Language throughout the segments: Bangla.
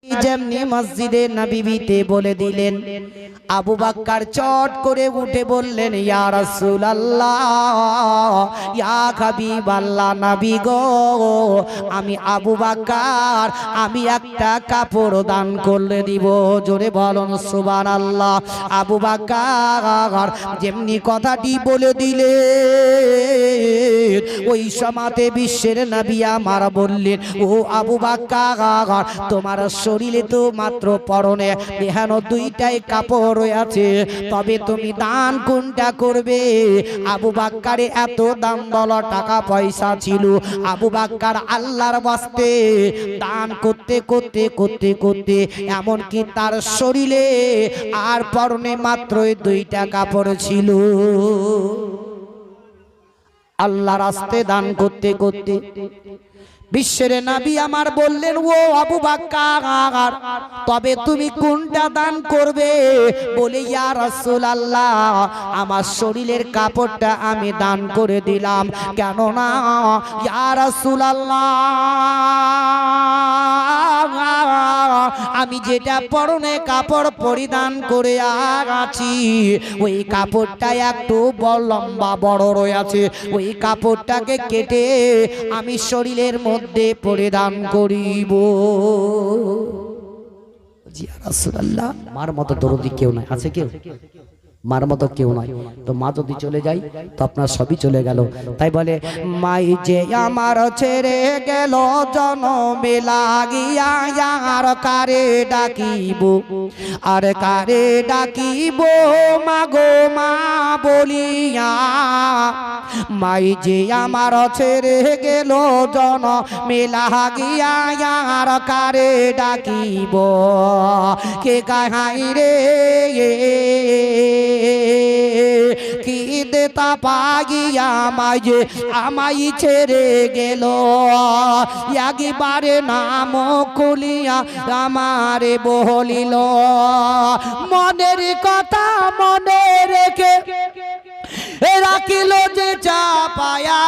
যেমনি মসজিদে নববীতে বলে দিলেন, আবু বকর চট করে উঠে বললেন, ইয়া রাসূলুল্লাহ, ইয়া হাবিবাল্লাহ, নবী গো, আমি আবু বকর, আমি একটা কাপড় দান করে দিব। জোরে বলুন সুবহানাল্লাহ। আবু বকর যেমনি কথাটি বলে দিলেন, ওই সময়তে বিশ্বের নবী আমার বললেন, ও আবু বকর, তোমার শরীরে তো মাত্র পরনে এহেন দুইটাই কাপড় রয়েছে, তবে তুমি দান কোনটা করবে? আবু বকর এত দাম দৌলত টাকা পয়সা ছিল, আবু বকর আল্লাহর ওয়াস্তে দান করতে করতে করতে করতে এমনকি তার শরীরে আর পরনে মাত্র দুইটা কাপড় ছিল। আল্লাহর রাস্তায় দান করতে করতে বিশ্বের নবী আমার বললেন, ও আবু বকর, তবে তুমি কোনটা দান করবে? বলে, ইয়া রাসূলুল্লাহ, আমার শরীরের কাপড়টা আমি দান করে দিলাম। কেননা ইয়া রাসূলুল্লাহ, আমি যেটা পরনে কাপড় পরিধান করে আছি, ওই কাপড়টা একটু লম্বা বড় রয়েছে, ওই কাপড়টাকে কেটে আমি শরীরের মধ্যে পরিধান করিব। ইয়া রাসূলুল্লাহ, মার মতো দরদি কেউ নাই, আছে কেউ? মার মতো কেউ নাই। তো মা যদি চলে যায় তো আপনার সবই চলে গেল। তাই বলে, মাই যে আমার ছেড়ে গেল জনমে লাগিয়া, আর কারে ডাকিব, আর কারে ডাকিব মাগো মা বলিয়া। মাই যে আমার ছেড়ে গেল জনমে লাগিয়া, আর কারে ডাকিব, কে কাহাই রে কি দেতা পাগিয়া মাঝে আমাই ছেড়ে গেল, একবারে নাম খুলিয়া আমারে বলিল, মনের কথা মনে রেখে রাখিল যে চাপায়া,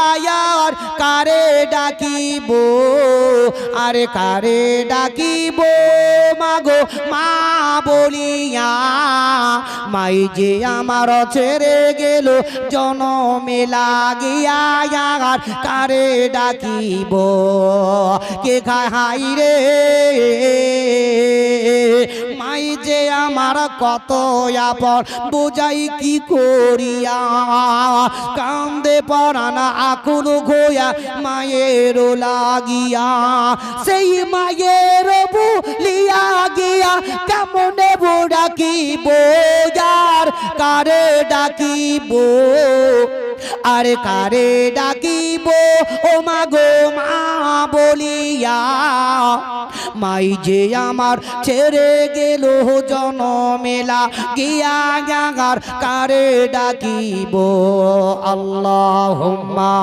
আর কারে ডাকিব, আরে কারে ডাকিব মাগো মা বলিয়া। মাই যে আমার ছেড়ে গেল জনমে লাগিয়া, আর কারে ডাকিব, কে খাই রে। মাই যে আমার কত আপন বুঝাই কি করিয়া, কান্দে পরানা আকুল ঘোয়া মায়ের লাগিয়া, সেই মায়ের বুলিয়া গিয়া কেমনে ডাকিব, আর কারে ডাকিব, আরে কারে ডাকিব ও মাগো মা বলিয়া। মাই যে আমার ছেড়ে গেল জনমেলা গিয়া, আর কারে ডাকিব। আল্লাহুম্মা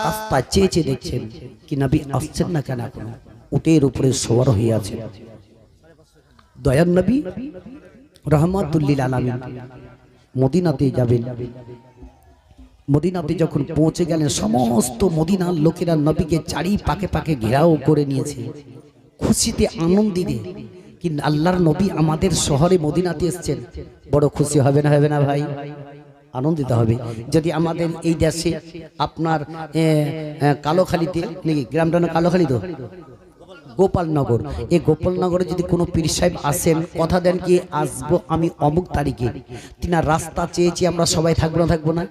রাস্তা চেয়ে চেয়ে দেখছেন কি নবী আসছেন না কেন, এখনো উটের উপরে সওয়ার হয়ে আছেন। দয়ার নবী রহমাতুল লিল আলামিন মদিনাতে যাবেন। মদিনাতে যখন পৌঁছে গেলেন, সমস্ত মদিনার লোকেরা নবীকে চারি পাকে পাকে ঘেরাও করে নিয়েছে, খুশিতে আনন্দিতে। কিন্তু আল্লাহর নবী আমাদের শহরে মদিনাতে এসেছেন, বড় খুশি হবে না, হবে না ভাই? আনন্দিত হবে। যদি আমাদের এই দেশে আপনার কালোখালীতে, নাকি গ্রামটা না কালোখালী, তো গোপালনগর, এই গোপালনগরে যদি কোনো পীর সাহেব আসেন, কথা দেন কি আসবো আমি অমুক তারিখে, তিনার রাস্তা চেয়েছি আমরা সবাই থাকবো না, থাকবো না?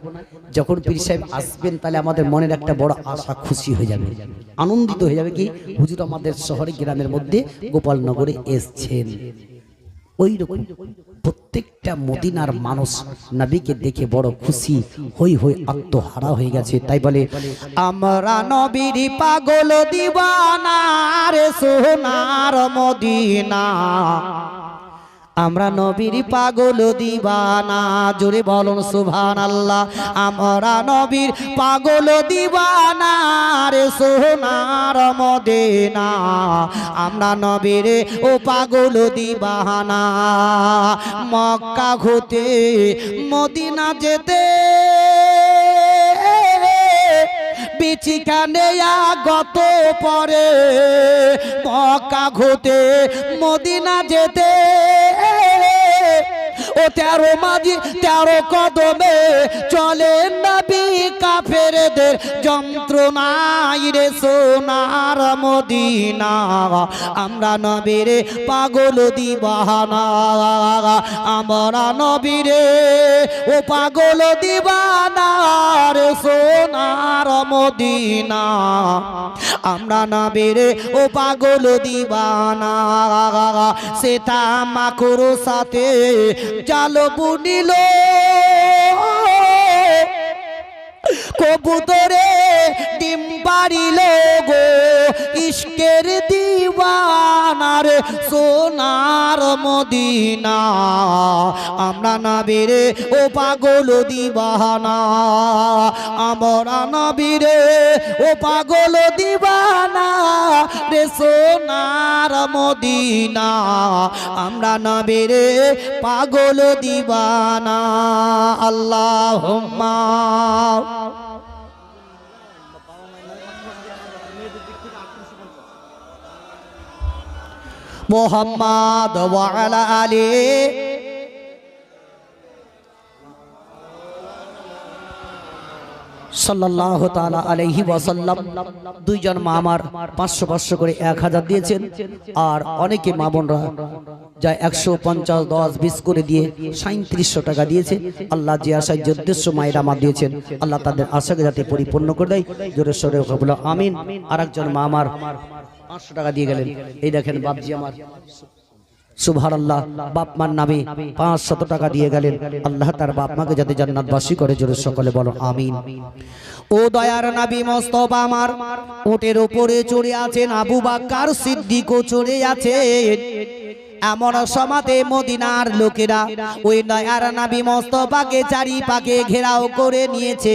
যখন পীর সাহেব আসবেন তাহলে আমাদের মনের একটা বড় আশা খুশি হয়ে যাবে, আনন্দিত হয়ে যাবে কি হুজুর আমাদের শহরে গ্রামের মধ্যে গোপালনগরে এসছেন। ওই রকম প্রত্যেকটা মদিনার মানুষ নবীকে দেখে বড় খুশি হই হই আত্মহারা হয়ে গেছে। তাই বলে, আমরা নবীর পাগল দিওয়ানা রে সোনার মদিনা, আমরা নবীর পাগল দিবানা, জোরে বলুন সুবহানাল্লাহ। আমরা নবীর পাগল দিবানা রে সোনার মদিনা, আমরা নবীর ও পাগল দিবানা। মক্কা হতে মদিনা যেতে বিচিখানে গত পরে, মক্কা হতে মদিনা যেতে ও 13 মাঝি 13 কদমে চলে নবী কাফেরদের যন্ত্রণাই রে সোনার মদিনা, আমরা নবীর পাগল দিবানা, আমরা নবীর ও পাগল দিবানা রে সোনার মদিনা, আমরা নবীর ও পাগল দিবানা। সেটা মাকুর সাথে জাল বুনিল কবুতরে ডিম পারিল গো, ইশকের দিওয়ানার সোনার মদিনা, আমরা নবীর ও পাগল দিবানা, আমরা নবীর ও পাগল দিবানা রে সোনার মদিনা, আমরা নবীর পাগল দিবানা। আল্লাহুম্মা মুহাম্মাদ ওয়া আলা আলি সাল্লাল্লাহু তাআলা আলাইহি ওয়াসাল্লাম। দুইজন মা আমার 500 500 করে 1000 দিয়েছেন, আর অনেকে মা বোনরা যা 150 10 20 করে দিয়ে 3700 টাকা দিয়েছে। আল্লাহ যে আশায় যে উদ্দেশ্য মায়েরা মা দিয়েছেন, আল্লাহ তাদের আশাকে যাতে পরিপূর্ণ করে দেয়, জোরে সোরে বলো আমিন। আরেকজন মা আমার 500 টাকা দিয়ে গেলেন। এই দেখেন বাপজি আমার, সুবহানাল্লাহ, বাপ মার নামে 500 টাকা দিয়ে গেলেন। আল্লাহ তার বাপ মাকে যাতে জান্নাতবাসী করে, জোরে সকলে বলো আমিন। ও দয়ার নবী মুস্তাফা আমার উটের উপরে চড়ে আছেন, আবু বকর সিদ্দিকও চড়ে আছেন। এমন সমাতে মদিনার লোকেরা ওই দয়ার নবী মুস্তাফাকে চারিপাশে ঘেরাও করে নিয়েছে,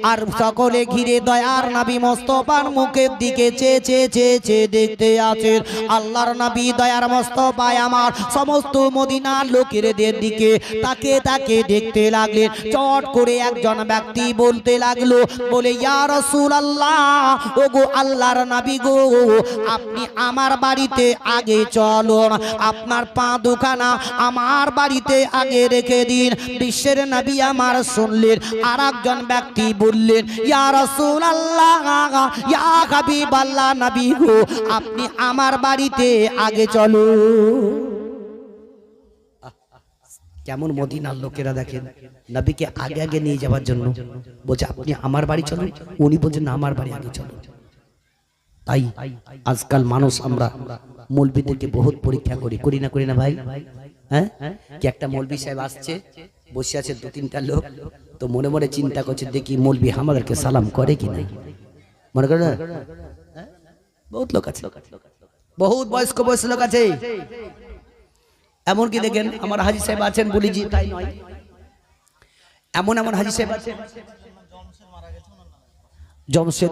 আর সকলে ঘিরে দয়ার নবী মুস্তাফার মুখের দিকে চেয়ে চেয়ে চেয়ে দেখতে আছেন। আল্লাহর নবী দয়ার মুস্তাফা আমার সমস্ত মদিনার লোকেদের দিকে তাকে তাকে দেখতে লাগলেন। চট করে একজন ব্যক্তি বলতে লাগলো, বলে ইয়া রাসূলুল্লাহ, ওগো আল্লাহর নবী গো, আপনি আমার বাড়িতে আগে চলুন, আপনার পা দুখানা আমার বাড়িতে আগে রেখে দিন। বিশ্বের নবী আমার শুনলেন। আর একজন ব্যক্তি বললেন, ইয়া রাসূলুল্লাহ, ইয়া হাবিবাল্লাহ নবী গো, আপনি আমার বাড়িতে আগে চলুন। কেমন মদিনার লোকেরা দেখেন, নবীকে আগে আগে নিয়ে যাওয়ার জন্য বলছে আপনি আমার বাড়ি চলুন, উনি বলছেন না আমার বাড়ি আগে চলুন। তাই আজকাল মানুষ আমরা মৌলবীদেরকে বহুত পরীক্ষা করি না ভাই? হ্যাঁ, কি একটা মৌলবী সাহেব আসছে, বসে আছে 2-3টা লোক, তো মনে মনে চিন্তা করছে দেখি মৌলবী আমাদেরকে সালাম করে কি না। মনে করে না, বহুত লোক আছে, বহুত বয়স্ক লোক আছে। এমনকি দেখেন আমার হাজী সাহেব আছেন, বলি জি তাই নয়, এমন হাজী সাহেব আছে জমশেদ,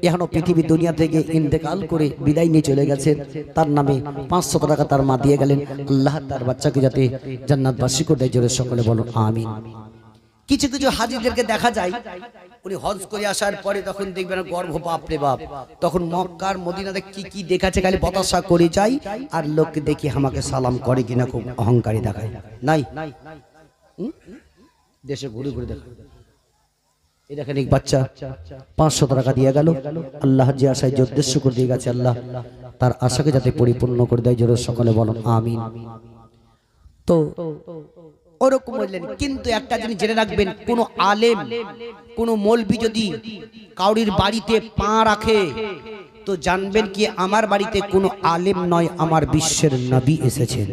এখনো পৃথিবী দুনিয়া থেকে ইন্তেকাল করে বিদায় নিয়ে চলে গেছেন। তার নামে 500 টাকা তার মা দিয়ে গেলেন। আল্লাহ তার বাচ্চাকে যাতে জান্নাতবাসী করে দেয়, জোরে সকলে বলো আমিন। কিছু কিছু হাজীদেরকে দেখা যায়, উনি হজ করে আসার পরে তখন দেখবেন গর্ভ, বাপ রে বাপ, তখন মক্কার মদিনাতে কি কি দেখাচ্ছে, খালি বতাসা করে যায়, আর লোককে দেখি আমাকে সালাম করে কিনা, খুব অহংকারী দেখায়। নাই দেশে ঘুরে ঘুরে দেখা। এই দেখেন এক বাচ্চা 500 টাকা দিয়ে গেল। আল্লাহ যে আশায় যে উদ্দেশ্য করে দিয়ে গেছে, আল্লাহ তার আশাকে যাতে পরিপূর্ণ করে দেয়, জোরে সকলে বলো আমিন। তো ওরকম বললেন, কিন্তু একটা জিনিস জেনে রাখবেন, কোন আলেম কোন মৌলবি যদি কাউরির বাড়িতে পা রাখে, তো জানবেন কি আমার বাড়িতে কোনো আলেম নয়, আমার বিশ্বের নবী এসেছেন।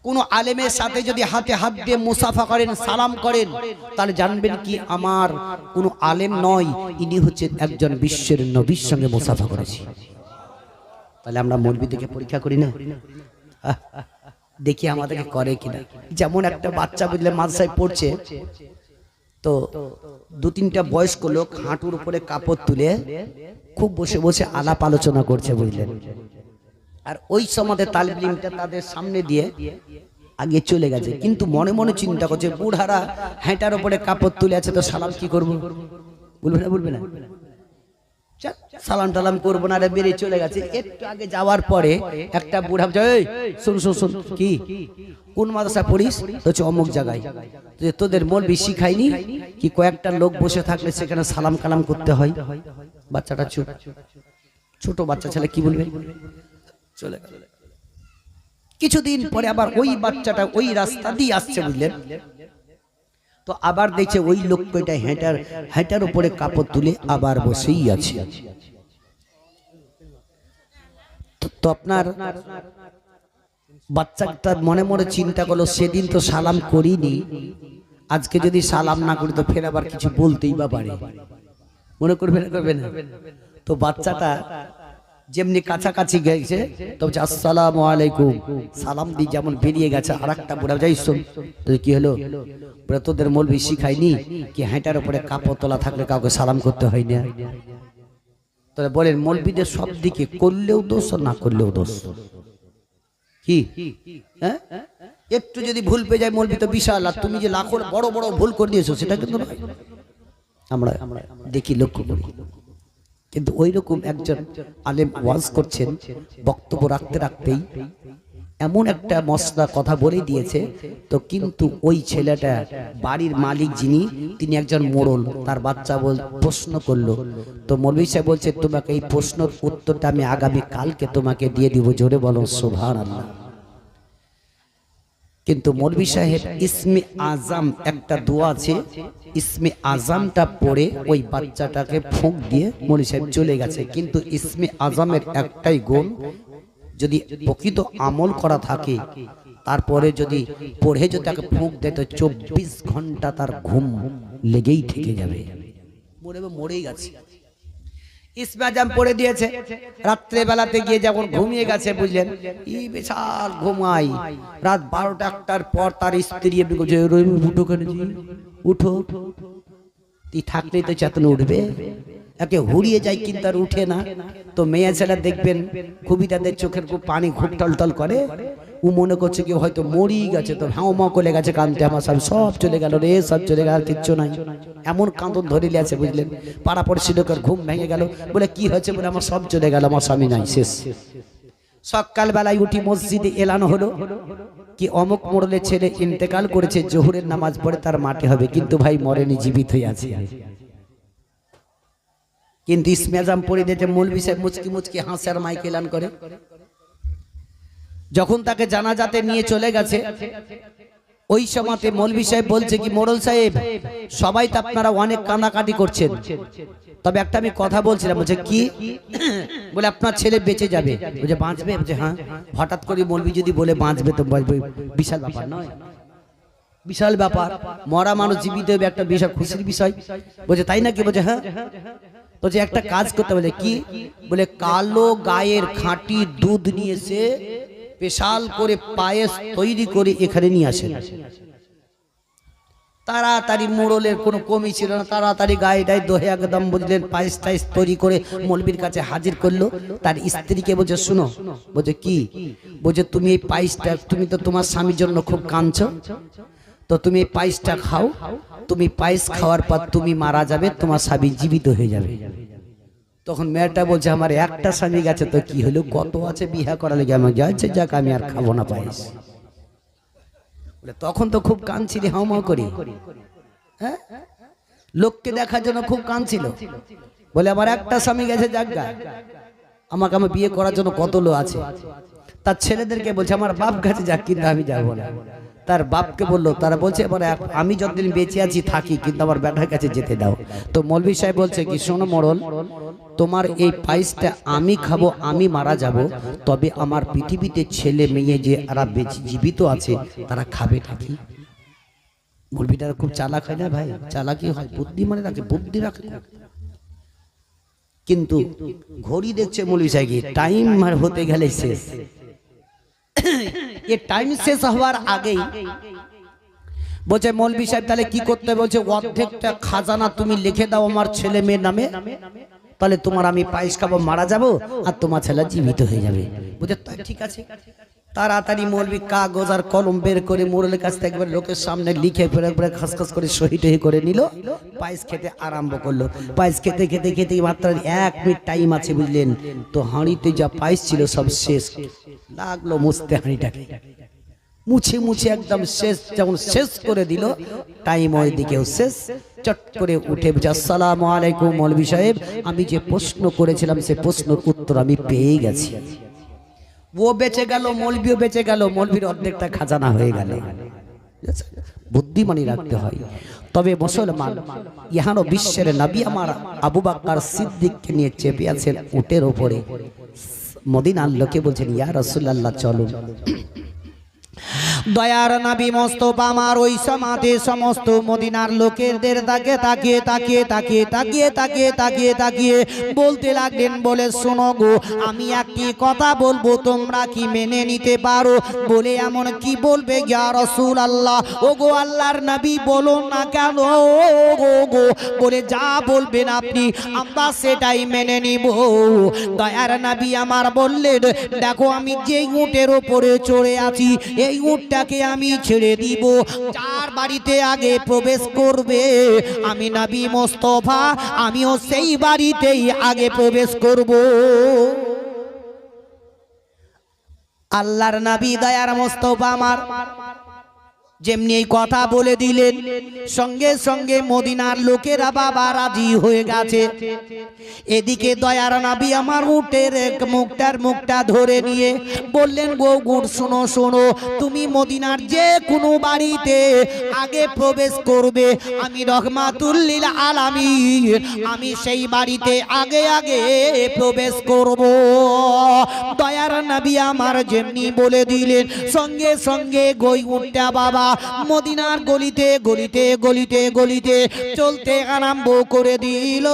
কোন আলেমের সাথে যদি হাতে হাত দিয়ে মুসাফা করেন, সালাম করেন, তাহলে জানবেন কি আমার কোন আলেম নয়, ইনি হচ্ছেন একজন বিশ্বের নবীর সঙ্গে মুসাফা করেছি। তাহলে আমরা মৌলবি থেকে পরীক্ষা করি না? দেখি আমাদেরকে করে কিনা। যেমন একটা বাচ্চা বুঝলে মাদ্রাসায় পড়ছে, তো দু তিনটা বয়স্ক লোক হাঁটুর উপরে কাপড় তুলে খুব বসে বসে আলাপ আলোচনা করছে বুঝলেন। আর ওই সমাজে তালিম ইলমটা তাদের সামনে দিয়ে আগে চলে গেছে, কিন্তু মনে মনে চিন্তা করছে বুড়ারা হেঁটার উপরে কাপড় তুলে আছে, তো সালাম কি করবো? বলবে না সালাম টালাম করবো না, বেরিয়ে চলে গেছে। একটু আগে যাওয়ার পরে একটা বুড়া শুন শুন শুন, কি কোন মাদ্রাসা পড়িস? হচ্ছে অমুক জায়গায়। তোদের মৌলবি শিখায়নি কি কয়েকটা লোক বসে থাকলে সেখানে সালাম কালাম করতে হয়? বাচ্চাটা ছোট বাচ্চা ছেলে কি বলবে? চলে গেল। কিছুদিন পরে আবার ওই বাচ্চাটা ওই রাস্তা দিয়ে আসছে বুঝলেন, তো আবার দেখছে ওই লোকটা হেঁটার উপরে কাপড় তুলে আবার বসেই আছে। তো আপনার বাচ্চাটা মনে মনে চিন্তা করলো, সেদিন তো সালাম করিনি, আজকে যদি সালাম না করি তো ফের আবার কিছু বলতেই বা পারে, মনে করবে না? তো বাচ্চাটা যেমনি কাছাকাছি গেছে তো বলছে আসসালামু আলাইকুম, সালাম দিয়ে যেমন বেরিয়ে গেছে, আর একটা বুড়া যাই শুন কি হলো? তোদের মৌলবি শিখায়নি কি হেঁটার উপরে কাপড় তোলা থাকলে কাউকে সালাম করতে হয় না? তাহলে বলেন মৌলবিদের সব দিকে করলেও দোষ না করলেও দোষ। কি হ্যাঁ, একটু যদি ভুল পেয়ে যায় মৌলবি তো বিশাল, আর তুমি যে লাখো বড় বড় ভুল করে দিয়েছো সেটা কিন্তু আমরা দেখি, লক্ষ্য করি। কিন্তু ওই রকম একজন আলেম ওয়াজ করছেন, বক্তব্য রাখতে রাখতেই এমন একটা মশলা কথা বলে দিয়েছে, তো কিন্তু ওই ছেলেটা বাড়ির মালিক যিনি, তিনি একজন মোড়ল, তার বাচ্চা প্রশ্ন করলো, তো মৌলভী সাহেব বলছে তোমাকে এই প্রশ্নের উত্তরটা আমি আগামী কালকে তোমাকে দিয়ে দিব, জোরে বলো সুবহানাল্লাহ। কিন্তু মৌলভী সাহেব ইসমে আজম একটা দোয়া আছে, ইসমে আজমটা পড়ে ওই বাচ্চাটাকে ফুঁক দিয়ে মৌলভী সাহেব চলে গেছে। কিন্তু ইসমে আজমের একটাই গুণ, যদি প্রকৃত আমল করা থাকে তারপরে যদি পড়ে যদি তাকে ফুঁক দেয় তো 24 ঘন্টা তার ঘুম লেগেই থেকে যাবে, মরেই গেছে। ইসমে আজম পড়ে দিয়েছে, রাত্রে বেলাতে গিয়ে যখন ঘুমিয়ে গেছে বুঝলেন, এই বিশাল ঘুমাই, রাত 12টার পর তার স্ত্রী উঠো, তুই থাকলেই তো চেতন উঠবে, একে হুড়িয়ে যায় কিন্তু আর উঠে না। তো মেয়ে ছেলে দেখবেন খুবই তাদের চোখের খুব পানি খুব টলটল করে, ও মনে করছে কি হয়তো মরেই গেছে, তো হাও মাও করে গেছে কাঁদতে, আমার সব চলে গেল রে, সব চলে গেল, কিচ্ছু নাই, এমন কাঁদন ধরে আছে বুঝলেন। পাড়াপড়শি লোকের ঘুম ভেঙে গেল, বলে কি হয়েছে? বলে আমার সব চলে গেল, আমার স্বামী নাই, শেষ। সকাল বেলায় উঠি মসজিদে এলানো হলো কি অমুক মোড়লের ছেলে ইন্তেকাল করেছে, জোহরের নামাজ পড়ে তার মাটি হবে, কিন্তু ভাই মরেনি, জীবিত হয়ে আছে। কিন্তু ইসমে আজম পড়ে দিয়েছে, মৌলভী সাহেব মুচকি মুচকি হাসে আর মাইক এলান করে। যখন তাকে জানাজাতে নিয়ে চলে গেছে, ওই সময়তে মৌলভী সাহেব বলছে কি মোড়ল সাহেব, সবাই তো আপনারা অনেক কান্নাকাটি করছেন, তবে একটা আমি কথা বলছিলাম। বলছে কি? বলে আপনার ছেলে বেঁচে যাবে। বলছে বাঁচবে? বলছে হ্যাঁ। হঠাৎ করে মৌলভী যদি বলে বাঁচবে তো বিশাল ব্যাপার নয়? বিশাল ব্যাপার, মরা মানুষ জীবিত হবে একটা বিশাল খুশির বিষয়। বলছে তাই নাকি? বলছে হ্যাঁ। তো যে একটা কাজ করতে বলে কি? বলে কালো গায়ের খাঁটি দুধ নিয়ে এসে স্পেশাল করে পায়েস তৈরি করে এখানে নিয়ে আসেন। তাড়াতাড়ি মোড়লের কোনো কমি ছিল না, তাড়াতাড়ি গায়ে গায়ে দোহে একদম বুঝলেন পায়েস টাইস তৈরি করে মৌলবীর কাছে হাজির করলো। তার স্ত্রীকে বলছে শুনো, বলছে কি? বলছে তুমি এই পায়েসটা, তুমি তো তোমার স্বামীর জন্য খুব কাঁদছো, তো তুমি এই পায়েসটা খাও, তুমি পায়েস খাওয়ার পর তুমি মারা যাবে, তোমার স্বামী জীবিত হয়ে যাবে। তখন মেয়েটা বলছে আমার একটা স্বামী গেছে, তো কি হলো, কত আছে বিয়ে করা লেগে আমার যাচ্ছে, যাক আমি আর খাবো না পায়েস। তখন তো খুব কাঁদছিলি হাউমাউ করি, হ্যাঁ, লোককে দেখার জন্য খুব কাঁদছিল। বলে আমার একটা স্বামী গেছে, যাক গা, আমাকে আমার বিয়ে করার জন্য কত লোক আছে। তার ছেলেদেরকে বলছে আমার বাপ কাছে যাক, কিন্তু আমি যাবো না। তার বাপকে বললো, তারা বলছে এবারে আমি যতদিন বেঁচে আছি থাকি, কিন্তু আমার বেটার কাছে যেতে দাও। তো মৌলভী সাহেব বলছে কি শোনো মোড়ল, তোমার এই পায়েসটা আমি খাবো, আমি মারা যাব, তবে আমার পৃথিবীতে ছেলে মেয়ে যে এরা জীবিত আছে তারা খাবে নাকি? মৌলভীটা খুব চালাক হয় না ভাই, চালাকি হয়, বুদ্ধি মানে রাখে, বুদ্ধি রাখে। কিন্তু ঘড়ি দেখছে মৌলভী সাহেব টাইম আর হতে গেলে শেষ। এ টাইম শেষ হওয়ার আগেই বলছে মৌলভী সাহেব তাহলে কি করতে হবে? বলছে অর্ধেকটা খাজানা তুমি লিখে দাও আমার ছেলে মেয়ের নামে, তাহলে তোমার আমি পায়েস খাবো, মারা যাবো, আর তোমার ছেলে জীবিত হয়ে যাবে। বুঝে ঠিক আছে। তাড়াতাড়ি মৌলভী কাগজ আর কলম বের করে মোড়লের কাছ থেকে একবার লোকের সামনে লিখে পরে খাস করে সহি টহি করে নিল। পায়েস খেতে আরম্ভ করলো। পায়েস খেতে খেতে খেতে মাত্র 1 মিনিট টাইম আছে, বুঝলেন তো? হাঁড়িতে যা পায়েস ছিল সব শেষ। লাগলো মুছতে হাঁড়িটাকে, মুছে মুছে একদম শেষ। যখন শেষ করে দিল, টাইম ওই দিকেও শেষ। চট করে উঠে বলছে আসসালামু আলাইকুম মৌলভী সাহেব, আমি যে প্রশ্ন করেছিলাম সে প্রশ্নের উত্তর আমি পেয়ে গেছি। ও বেঁচে গেল, মৌলভীও বেঁচে গেল, মৌলভীর অর্ধেকটা খাজানা হয়ে গেল। বুদ্ধিমানী রাখতে হয়। তবে মুসলমান ইহানো বিশ্বের নবী আমার আবু বকর সিদ্দিককে নিয়ে চেপে আছেন উটের ওপরে। মদিনার লোকে বলছেন ইয়া রাসূলুল্লাহ চলুন। দয়ার নবী মোস্তফা আমার ওই সমাতে সমস্ত মদিনার লোকেদের তাকে তাকিয়ে তাকিয়ে তাকিয়ে তাকিয়ে তাকিয়ে তাকিয়ে তাকিয়ে বলতে লাগলেন, বলে শোনো গো, আমি একটি কথা বলবো, তোমরা কি মেনে নিতে পারো? বলে এমন কি বলবে ইয়া রাসূলুল্লাহ? ও গো আল্লাহর নবী বলো না কেন গো? বলে যা বলবেন আপনি আমরা সেটাই মেনে নিব। দয়ার নবী আমার বললেন, দেখো আমি যেই উটের ওপরে চড়ে আছি এই উটটাকে আমি ছেড়ে দিব, যার বাড়িতে আগে প্রবেশ করবে আমি নবী মোস্তফা আমিও সেই বাড়িতেই আগে প্রবেশ করব। আল্লাহর নবী দয়ার মোস্তফা আমার যেমনি এই কথা বলে দিলেন, সঙ্গে সঙ্গে মদিনার লোকেরা বাবা রাজি হয়ে গেছে। এদিকে দয়ার নবী আমার উটের মুখটা ধরে নিয়ে বললেন, গো গুড় শোনো শোনো, তুমি মদিনার যে কোনো বাড়িতে আগে প্রবেশ করবে আমি রহমাতুল লিল আলামিন আমি সেই বাড়িতে আগে আগে প্রবেশ করব। দয়ার নবী আমার যেমনি বলে দিলেন, সঙ্গে সঙ্গে গই উটটা বাবা মদিনার গলিতে গলিতে গলিতে গলিতে চলতে আরম্ভ করে দিল।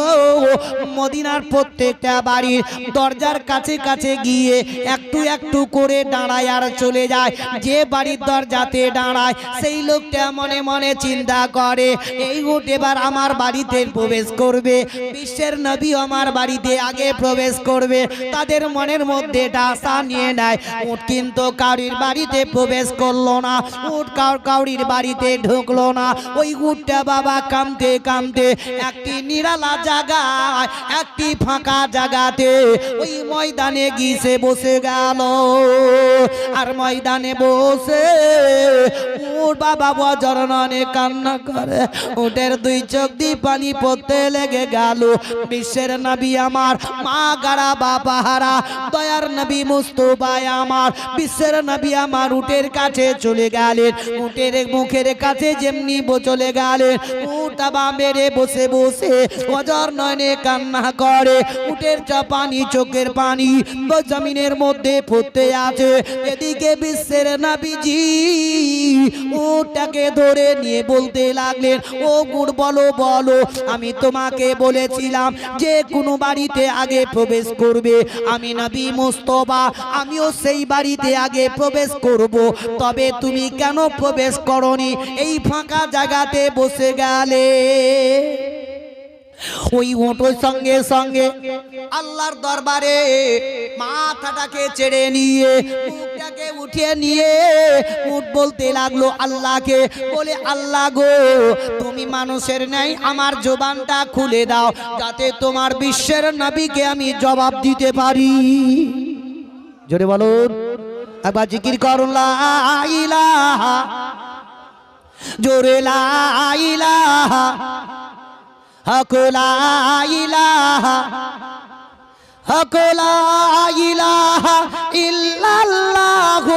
মদিনার প্রত্যেকটা বাড়ির দরজার কাছে কাছে গিয়ে একটু একটু করে দাঁড়ায় আর চলে যায়। যে বাড়ির দরজাতে দাঁড়ায় সেই লোকটা মনে মনে চিন্তা করে, এই উট এবার আমার বাড়িতে প্রবেশ করবে, বিশ্বের নবী আমার বাড়িতে আগে প্রবেশ করবে। তাদের মনের মধ্যে এটা আশা নিয়ে নেয়। উট কিন্তু কাউরির বাড়িতে প্রবেশ করলো না, উট কাউরির বাড়িতে ঢুকলো না। ওই উটটা বাবা কামতে কামতে একটি নিরালা জায়গায়, একটি ফাঁকা জায়গাতে ওই ময়দানে গিয়ে বসে গেল। আর ময়দানে বসে উট বাবা বজরনে কান্না করে, উটের দুই চোখ দিয়ে পানি পড়তে লেগে গেল। বিশ্বের নবী আমার মা গাড়া বাবা হারা দয়ার নবী মুস্তফা আমার বিশ্বের নবী আমার উটের কাছে চলে গেলেন। উটের মুখের কাছে যেমনি চলে গেলেন, উট বা মেরে বসে বসে অজর নয়নে কান্না করে। উটের পানি চোখের পানি জমিনের মধ্যে পড়তে আছে। এদিকে বিশ্বের নবীজি উটটাকে ধরে নিয়ে বলতে লাগলেন, ও গুড় বলো বলো, আমি তোমাকে বলেছিলাম যে কোনো বাড়িতে আগে প্রবেশ করবে আমি নবী মুস্তফা আমিও সেই বাড়িতে আগে প্রবেশ করব, তবে তুমি কেন প্রবেশ করনি, এই ফাঁকা জায়গাতে বসে গেলে? ওই উটের সঙ্গে সঙ্গে আল্লাহর দরবারে মাথাটাকে ছেড়ে নিয়ে মুখটাকে উঠিয়ে নিয়ে উট বলতে লাগলো আল্লাহকে, বলে আল্লাহ গো, তুমি মানুষের ন্যায় আমার জবানটা খুলে দাও যাতে তোমার বিশ্বের নবীকে আমি জবাব দিতে পারি। জোরে বলুন, একবার জিকির করুন লা ইলাহা, জোরে লা ইলাহা হক লা ইলাহা হক লা ইলাহা ইল্লাল্লাহু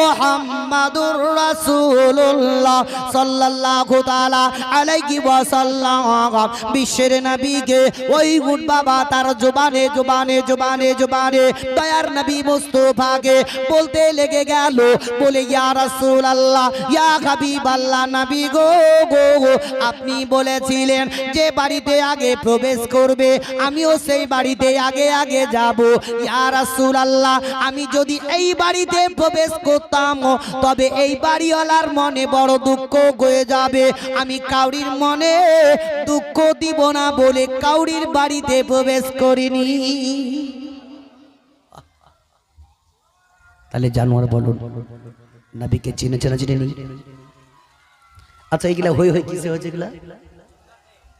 মুহাম্মাদুর রাসূলুল্লাহ সাল্লাল্লাহু তাআলা আলাইহি ওয়াসাল্লাম বিশ্বের নবীকে ওই গুড বাবা তার জবানে জবানে জবানে জবানে দয়ার নবী মুস্তাফাকে বলতে লেগে গেল, বলে ইয়া রাসূলুল্লাহ ইয়া হাবিবাল্লাহ নবী গো আপনি বলেছিলেন যে বাড়িতে আগে প্রবেশ করবে আমিও সেই বাড়িতে আগে আগে যাব। ইয়া রাসূলুল্লাহ আমি যদি এই বাড়িতে প্রবেশ করতাম তবে এই বাড়িওয়ালার মনে বড় দুঃখ হয়ে যাবে, আমি কাউরির মনে দুঃখ দিব না বলে কাউরির বাড়িতে প্রবেশ করিনি। তাহলে জানোয়ার বলুন নবীকে চিনেছে না চিনেনি? আচ্ছা এইগুলা হই হই কিসে হয়েছে এগুলা?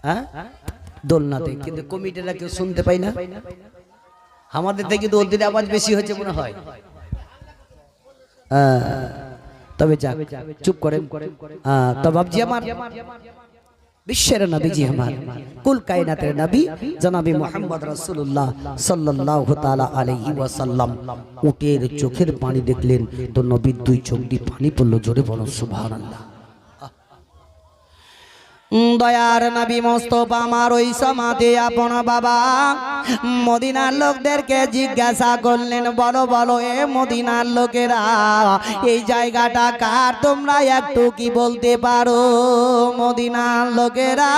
হ্যাঁ দোলনাতে, কিন্তু কমিটিরা কেউ শুনতে পাই না। আমাদের থেকে তো ওদের আওয়াজ বেশি হচ্ছে মনে হয়। তবে যাক চুপ করেন। তো বাবজি আমার বিশ্বের নবীজি আমার কুল কায়নাতের নবী জনাবে মুহাম্মদ রাসূলুল্লাহ সাল্লাল্লাহু তাআলা আলাইহি ওয়াসাল্লাম উটের চোখের পানি দেখলেন তো নবীর দুই চোখ দিয়ে পানি পড়লো। জোরে বলো সুবহানাল্লাহ। দয়ার নবী মুস্তাফা আমার ওই সমাধি আপন বাবা মদিনার লোকদেরকে জিজ্ঞাসা করলেন, বলো বলো এ মদিনার লোকেরা এই জায়গাটা কার, তোমরা একটু কি বলতে পারো? মদিনার লোকেরা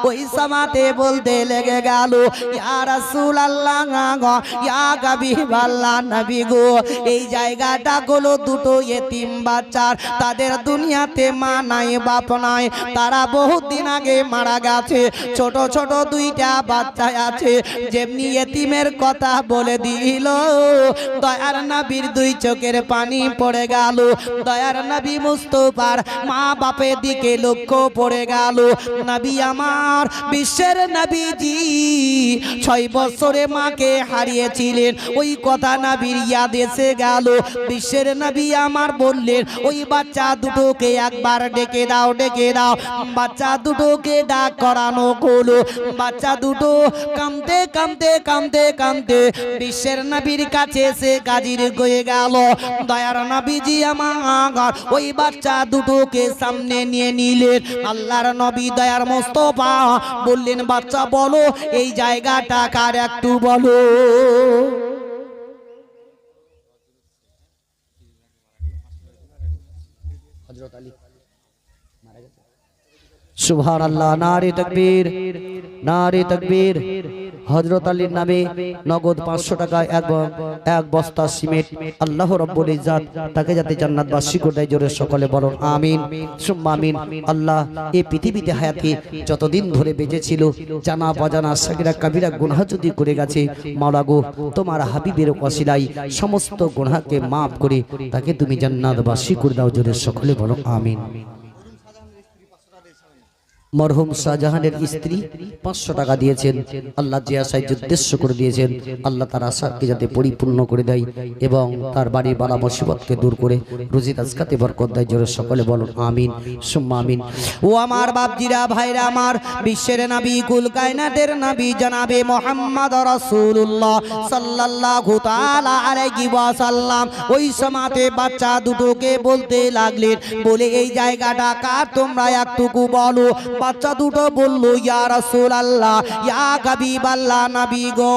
ওই সমাধি বলতে লেগে গেল, ইয়া রাসূলুল্লাহ ইয়া হাবিবাল্লাহ নবী গো এই জায়গাটা হলো দুটো ইতিম বাচ্চার, তাদের দুনিয়াতে মা নাই বাপ নাই, তারা বহুত দিন আগে মারা গেছে, ছোট ছোট দুইটা বাচ্চা আছে। যেমনি এতিমের কথা বলে দিল দয়ার নবীর দুই চোখের পানি পড়ে গেল। দয়ার নবী মুস্তাফার মা বাপের দিকে লক্ষ্য পড়ে গেল। নবী আমার বিশ্বের নবীজি 6 বছরে মাকে হারিয়েছিলেন, ওই কথা নবীর ইয়াদ এসে গেল। বিশ্বের নবী আমার বললেন ওই বাচ্চা দুটোকে একবার ডেকে দাও ডেকে দাও। বাচ্চা দুটোকে ডাক করানো হলো। বাচ্চা দুটো কাঁদতে কাঁদতে কাঁদতে কাঁদতে বিশ্বের নবীর কাছে এসে হাজির হয়ে গেল। দয়ার নবীজি আমার ওই বাচ্চা দুটোকে সামনে নিয়ে নিলেন। আল্লাহর নবী দয়ার মুস্তাফা বললেন, বাচ্চা বলো এই জায়গাটা কার একটু বলো। হযরত আলী সুবহানাল্লাহ, নারে তাকবীর নারে তাকবীর। হযরত আলীর নামে নগদ 500 টাকা এক বস্তা সিমেন্ট আল্লাহ রাব্বুল ইজ্জত তাকে যাতে জান্নাতবাসী করে দেয়। জোরে সকলে বলুন আমিন সুম্মা আমিন। আল্লাহ এই পৃথিবীতে হায়াতে যতদিন ধরে বেঁচে ছিল জানা অজানা সাগিরা কাবিরা গুনাহ যদি করে গেছে, মাওলা গো তোমার হাবিবের ওসিলায় সমস্ত গুনাহকে maaf করে তাকে তুমি জান্নাতবাসী করে দাও। জোরে সকলে বলুন আমিন। মরহুম শাহজাহানের স্ত্রী 500 টাকা দিয়েছেন, আল্লাহ যে আশায় উদ্দেশ্য করে দিয়েছেন আল্লাহ তার আশাকে যাতে পরিপূর্ণ করে দেয় এবং তার বাড়ির বালা মুসিবতকে দূর করে রুজি রাজকাতে বরকত দেয়। জোরে সকলে বলুন আমিন সুম্মা আমিন। ও আমার বাপজিরা ভাইরা আমার বিশ্বের নবী কুল কায়নাতের নবী জনাবে মুহাম্মদ রাসূলুল্লাহ সাল্লাল্লাহু তাআলা আলাইহি ওয়াসাল্লাম ওই সমাতে বাচ্চা দুটোকে বলতে লাগলেন, বলে এই জায়গাটা কার, তোমরা একটুকু বলো। বাচ্চা দুটো বলল, ইয়া রাসূলুল্লাহ ইয়া হাবিবাল্লাহ নবী গো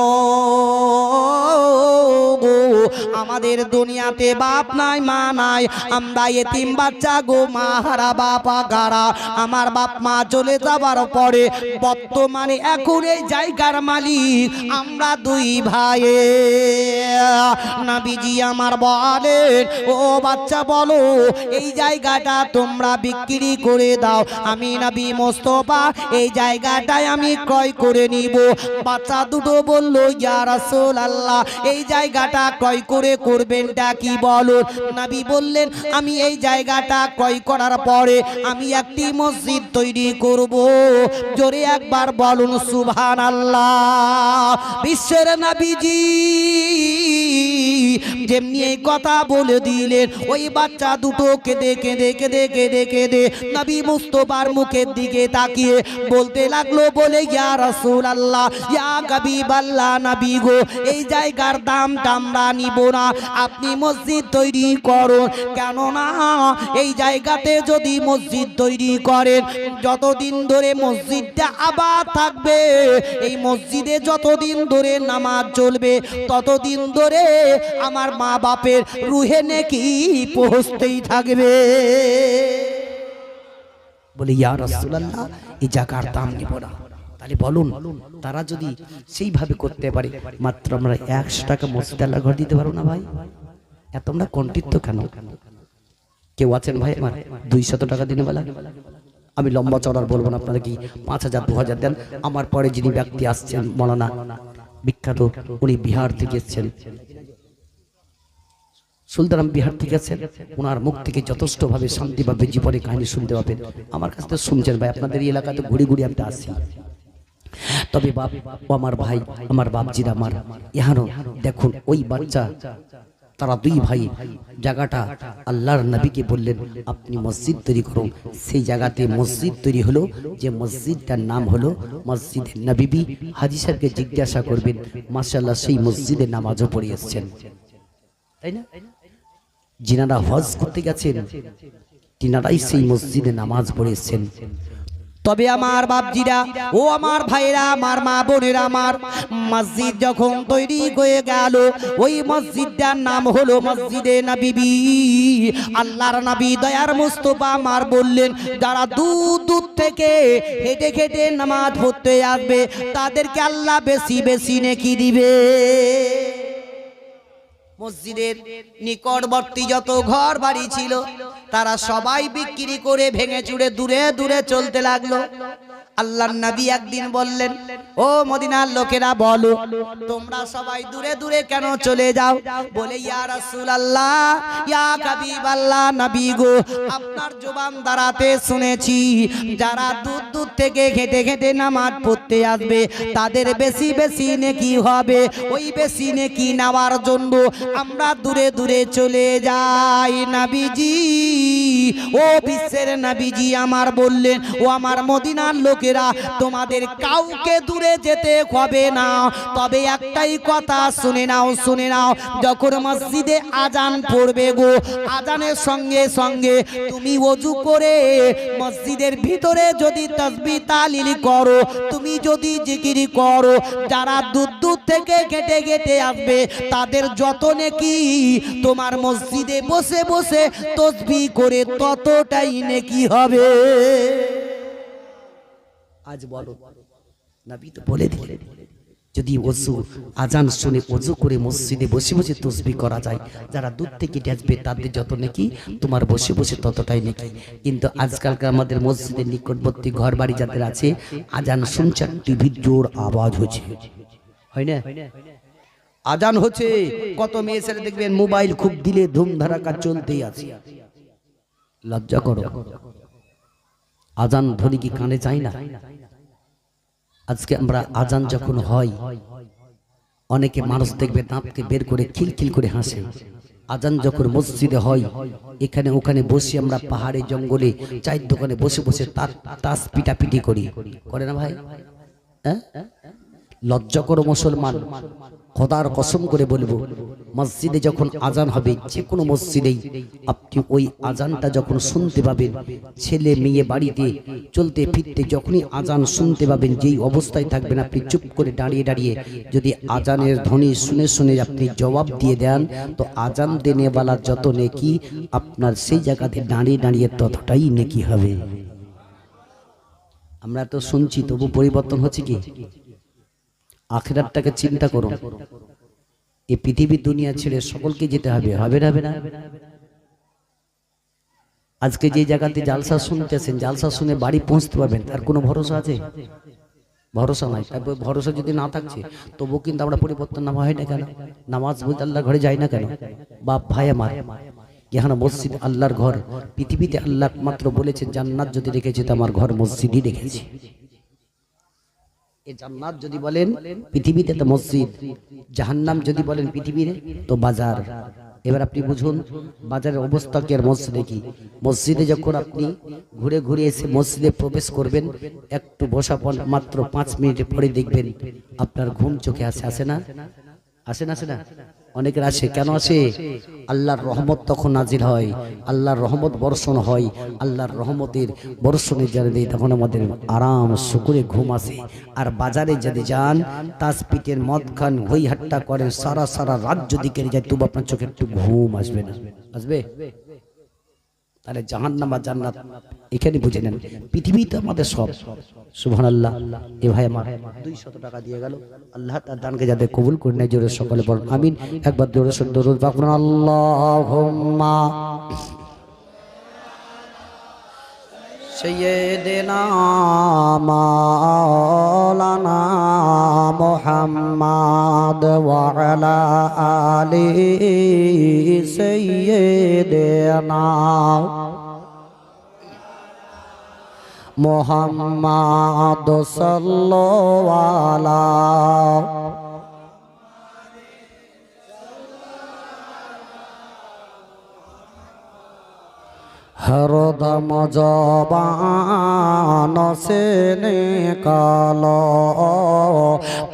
আমাদের দুনিয়াতে বাপ নাই মা নাই, আমরা এতিম বাচ্চা গো, মা হারা বাবা গারা। আমার বাপ মা চলে যাবার পরে বর্তমানে এখন এই জায়গার মালিক আমরা দুই ভাই। নবীজি আমার বলেন, ও বাচ্চা বলো এই জায়গাটা তোমরা বিক্রি করে দাও, আমি নবী মুস্তাফা এই জায়গাটায় আমি ক্রয় করে নিব। বাচ্চা দুটো বলল, ইয়া রাসূলুল্লাহ এই জায়গাটা ক্রয় করে করবেনটা কি বলুন। নবী বললেন, আমি এই জায়গাটা ক্রয় করার পরে আমি একটি মসজিদ তৈরি করব। জোরে একবার বলুন সুবহানাল্লাহ। বিশ্বের নবীজি যেমনি এই কথা বলে দিলেন ওই বাচ্চা দুটো কেঁদে কেঁদে কেঁদে কেঁদে কেঁদে নবী মুস্তাফার মুখের দিকে তাকিয়ে বলতে লাগলো, বলে ইয়া রাসূলুল্লাহ, ইয়া হাবিবাল্লাহ, নবী গো, এই জায়গার দাম আমরা নিব না, আপনি মসজিদ তৈরি করুন। কেননা এই জায়গাতে যদি মসজিদ তৈরি করেন, যতদিন ধরে মসজিদটা আবাদ থাকবে, এই মসজিদে যতদিন ধরে নামাজ চলবে, ততদিন ধরে আমার মা বাপের রুহে নেকি পৌঁছতেই থাকবে। বলে ইয়া রাসূলুল্লাহ, এই জায়গার দাম নিব না। তাহলে বলুন, তারা যদি সেইভাবে করতে পারে, মাত্র আমরা 100 টাকা মসজিদ আল্লাহ ঘর দিতে পারবো না ভাই? এত আমরা কণ্ঠিত কেন? কেউ আছেন ভাই আমার 200 টাকা দিনে বেলা? আমি লম্বা চড়ার বলবো না, আপনারা কি 5000 2000 দেন। আমার পরে যিনি ব্যক্তি আসছেন মৌলানা বিখ্যাত, উনি বিহার থেকে এসেছেন, সুলতান বিহার থেকে আছেন, ওনার মুখ থেকে যথেষ্ট ভাবে শান্তি পাবে, জীবনের কাহিনী শুনতে পাবেন। আমার কাছ থেকে শুনছেন ভাই, আপনাদের এই এলাকাতে ঘুরে ঘুরে আমি আসি। তবে বাপ ও আমার ভাই, আমার বাপজিরা, আমার এখানো দেখুন, ওই বাচ্চা তারা 2 ভাই জায়গাটা আল্লাহর নবীকে বললেন আপনি মসজিদ তৈরি করুন। সেই জায়গাতে মসজিদ তৈরি হলো, যে মসজিদটার নাম হলো মসজিদে নববী। হাজী সাহেবকে জিজ্ঞাসা করবেন, মাশাআল্লাহ সেই মসজিদে নামাজও পড়ে এসেছেন, তাই না? যিনারা হজ করতে গেছেন তিনারাই সেই মসজিদে নামাজ পড়ে এসেছেন। তবে আমার বাপজিরা ও আমার ভাইরা, আমার মা বোনেরা, আমার মসজিদ যখন তৈরি হয়ে গেল, ওই মসজিদটার নাম হলো মসজিদে নববী। আল্লাহর নবী দয়ার মুস্তাফা আমার বললেন, যারা দূর দূর থেকে হেঁটে হেঁটে নামাজ পড়তে আসবে, তাদেরকে আল্লাহ বেশি বেশি নেকি দিবে। মসজিদের নিকটবর্তী যত ঘর বাড়ি ছিল, তারা সবাই বিক্রি করে ভেঙে চুরে দূরে দূরে চলতে লাগলো। আল্লাহর নবী একদিন বললেন, ও মদিনার লোকেরা, বলো তোমরা সবাই দূরে দূরে কেন চলে যাও? বলে ইয়া রাসূলুল্লাহ, ইয়া হাবিবাল্লাহ, নবী গো, আপনার জবান দ্বারাতে শুনেছি যারা দূর দূর থেকে হেঁটে হেঁটে নামাজ পড়তে আসবে, তাদের বেশি বেশি নেকি হবে। ওই বেশি নেকি নেওয়ার জন্য আমরা দূরে দূরে চলে যাই। নবীজি, ও বিশ্বের নবীজি আমার বললেন, ও আমার মদিনার লোকেরা, তোমাদের কাউকে দূরে যেতে হবে না, তবে একটাই কথা শুনে নাও, শুনে নাও, যখন মসজিদে আজান পড়বে গো, আজানের সঙ্গে সঙ্গে তুমি ওযু করে মসজিদের ভিতরে যদি তাসবিহ তাহলিল করো, তুমি যদি জিকির করো, যারা দূর দূর থেকে কেটে কেটে আসবে, তাদের যত নেকি তোমার মসজিদে বসে বসে তাসবিহ করে ততটাই নেকি হবে। আজ বলো, নবী তো বলে দিলেন, যদি ওযু আজান শুনে ওযু করে মসজিদে বসে বসে তাসবিহ করা যায়, যারা দূর থেকে আসবে তাদের যত নেকি তোমার বসে বসে ততটাই নেকি। কিন্তু আজকালকার আমাদের মসজিদের নিকটবর্তী ঘর বাড়ি যাদের আছে, আজান শুনছেন, টিভির জোর আওয়াজ হচ্ছে, হয় না? আজান হচ্ছে, কত মেয়ে ছেলে দেখবেন মোবাইল খুব দিলে ধুম ধারাকা চলতেই আছে। লজ্জা করো, আজান ধ্বনি কি কানে যায় না? আজকে আমরা আজান যখন হয়, অনেকে মানুষ দেখবে দাঁতকে বের করে খিলখিল করে হাসে। আজান যখন মসজিদে হয়, এখানে ওখানে বসে আমরা পাহাড়ে জঙ্গলে চায়ের দোকানে বসে বসে তাস পিটাপিটি করি, করে না ভাই? লজ্জা করো মুসলমান, খোদার কসম করে বলবো, মসজিদে যখন আজান হবে, যে কোনো মসজিদেই আপনি ওই আজানটা যখন শুনতে পাবেন, ছেলে মেয়ে বাড়িতে চলতে ফিরতে যখনই আজান শুনতে পাবেন, যেই অবস্থায় থাকবেন, আপনি চুপ করে দাঁড়িয়ে দাঁড়িয়ে যদি আজানের ধ্বনি শুনে শুনে আপনি জবাব দিয়ে দেন, তো আজান দেনেওয়ালা যত নেকি, আপনার সেই জায়গাতে দাঁড়িয়ে দাঁড়িয়ে ততটাই নেকি হবে। আমরা তো শুনছি, তবু পরিবর্তন হচ্ছে কি? আখিরাতটাকে চিন্তা করুন। এই পৃথিবীর দুনিয়া ছেড়ে সকলকে যেতে হবে, হবে না? আজকে যে জায়গাতে জালসা শুনতেছেন, জালসা শুনে বাড়ি পৌঁছতে পারবেন, তার কোনো ভরসা আছে? ভরসা নাই। ভরসা যদি না থাকছে, তবু কিন্তু আমরা পরিবর্তন না হয় না কেন? নামাজ পড়তে আল্লাহর ঘরে যাই না কেন? বাপ ভাই আমার, এখানে মসজিদ আল্লাহর ঘর। পৃথিবীতে আল্লাহ মাত্র বলেছেন জান্নাত যদি রেখেছে, তো আমার ঘর মসজিদই রেখেছে। এ জান্নাত যদি বলেন পৃথিবীতে তো মসজিদ, জাহান্নাম যদি বলেন পৃথিবীর তো বাজার। এবার আপনি বুঝুন বাজারের অবস্থা কি আর মসজিদে কি। মসজিদে যখন আপনি ঘুরে ঘুরে এসে মসজিদে প্রবেশ করবেন, একটু বসা মাত্র 5 মিনিট পরে দেখবেন আপনার ঘুম চোখে আসে না? আসে না? আসে না? অনেকের আসে। কেন আসে? আল্লাহর রহমত তখন নাজিল হয়, আল্লাহর রহমত বর্ষণ হয়, আল্লাহর রহমতের বর্ষণে যারা দেয় তখন আমাদের আরাম সুকুরে ঘুম আসে। আর বাজারে যদি যান তাসপিটের মদ খান, হই হাট্টা করেন, সারা সারা রাত যদি কেটে যায় তবু আপনার চোখে একটু ঘুম আসবে না? আসবে? তাহলে জাহান্নাম আর জান্নাত এখানে বুঝে নেন। পৃথিবীতে আমাদের সব। সুবহানাল্লাহ। এ ভাই আমার 200 টাকা দিয়ে গেল, আল্লাহ তার দানকে যাতে কবুল করে নেয়। জোরে সকলে বলুন আমিন। একবার জোরে দরুদ পাক পড়ুন, আল্লাহুম্মা সাইয়্যিদিনা মাওলানা মুহাম্মদ ওয়া আলা আলি সাইয়্যিদিনা মুহাম্মদ সাল্লাল্লাহু আলাইহি হরদম জবান সে নিকালো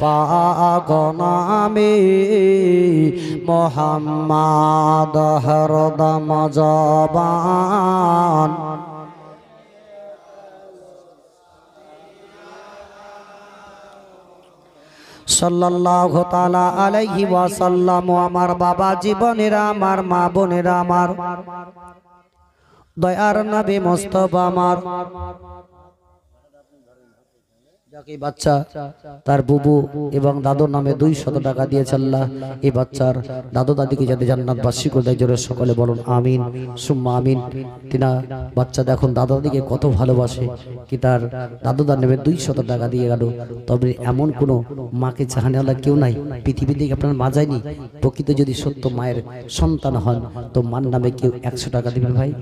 পাক নামে মুহাম্মদ, হরদম জবান সাল্লাল্লাহু তাআলা আলাইহি ওয়াসাল্লাম। আমার বাবা জীবনেরা, আমার মা বোনেরা, আমার দয়ার নবী মুস্তাফা আমার যাকে বাচ্চা তার বুবু এবং দাদুর নামে 200 টাকা দিয়েছে আল্লাহ, এই বাচ্চার দাদু দাদিকে যাতে জান্নাতবাসী করে দেয়। জোরে সকলে বলুন আমিন সুম্মা আমিন। তিনা বাচ্চা দেখুন দাদু দাদিকে কত ভালোবাসে, কি তার দাদু দার নেমে 200 টাকা দিয়ে গেল। তবে এমন কোনো মাকে চাহানেওয়ালা কেউ নাই পৃথিবীতে, আপনার মা যায়নি। প্রকৃত যদি সত্য মায়ের সন্তান হন তো মার নামে কেউ 100 টাকা দিবেন ভাই,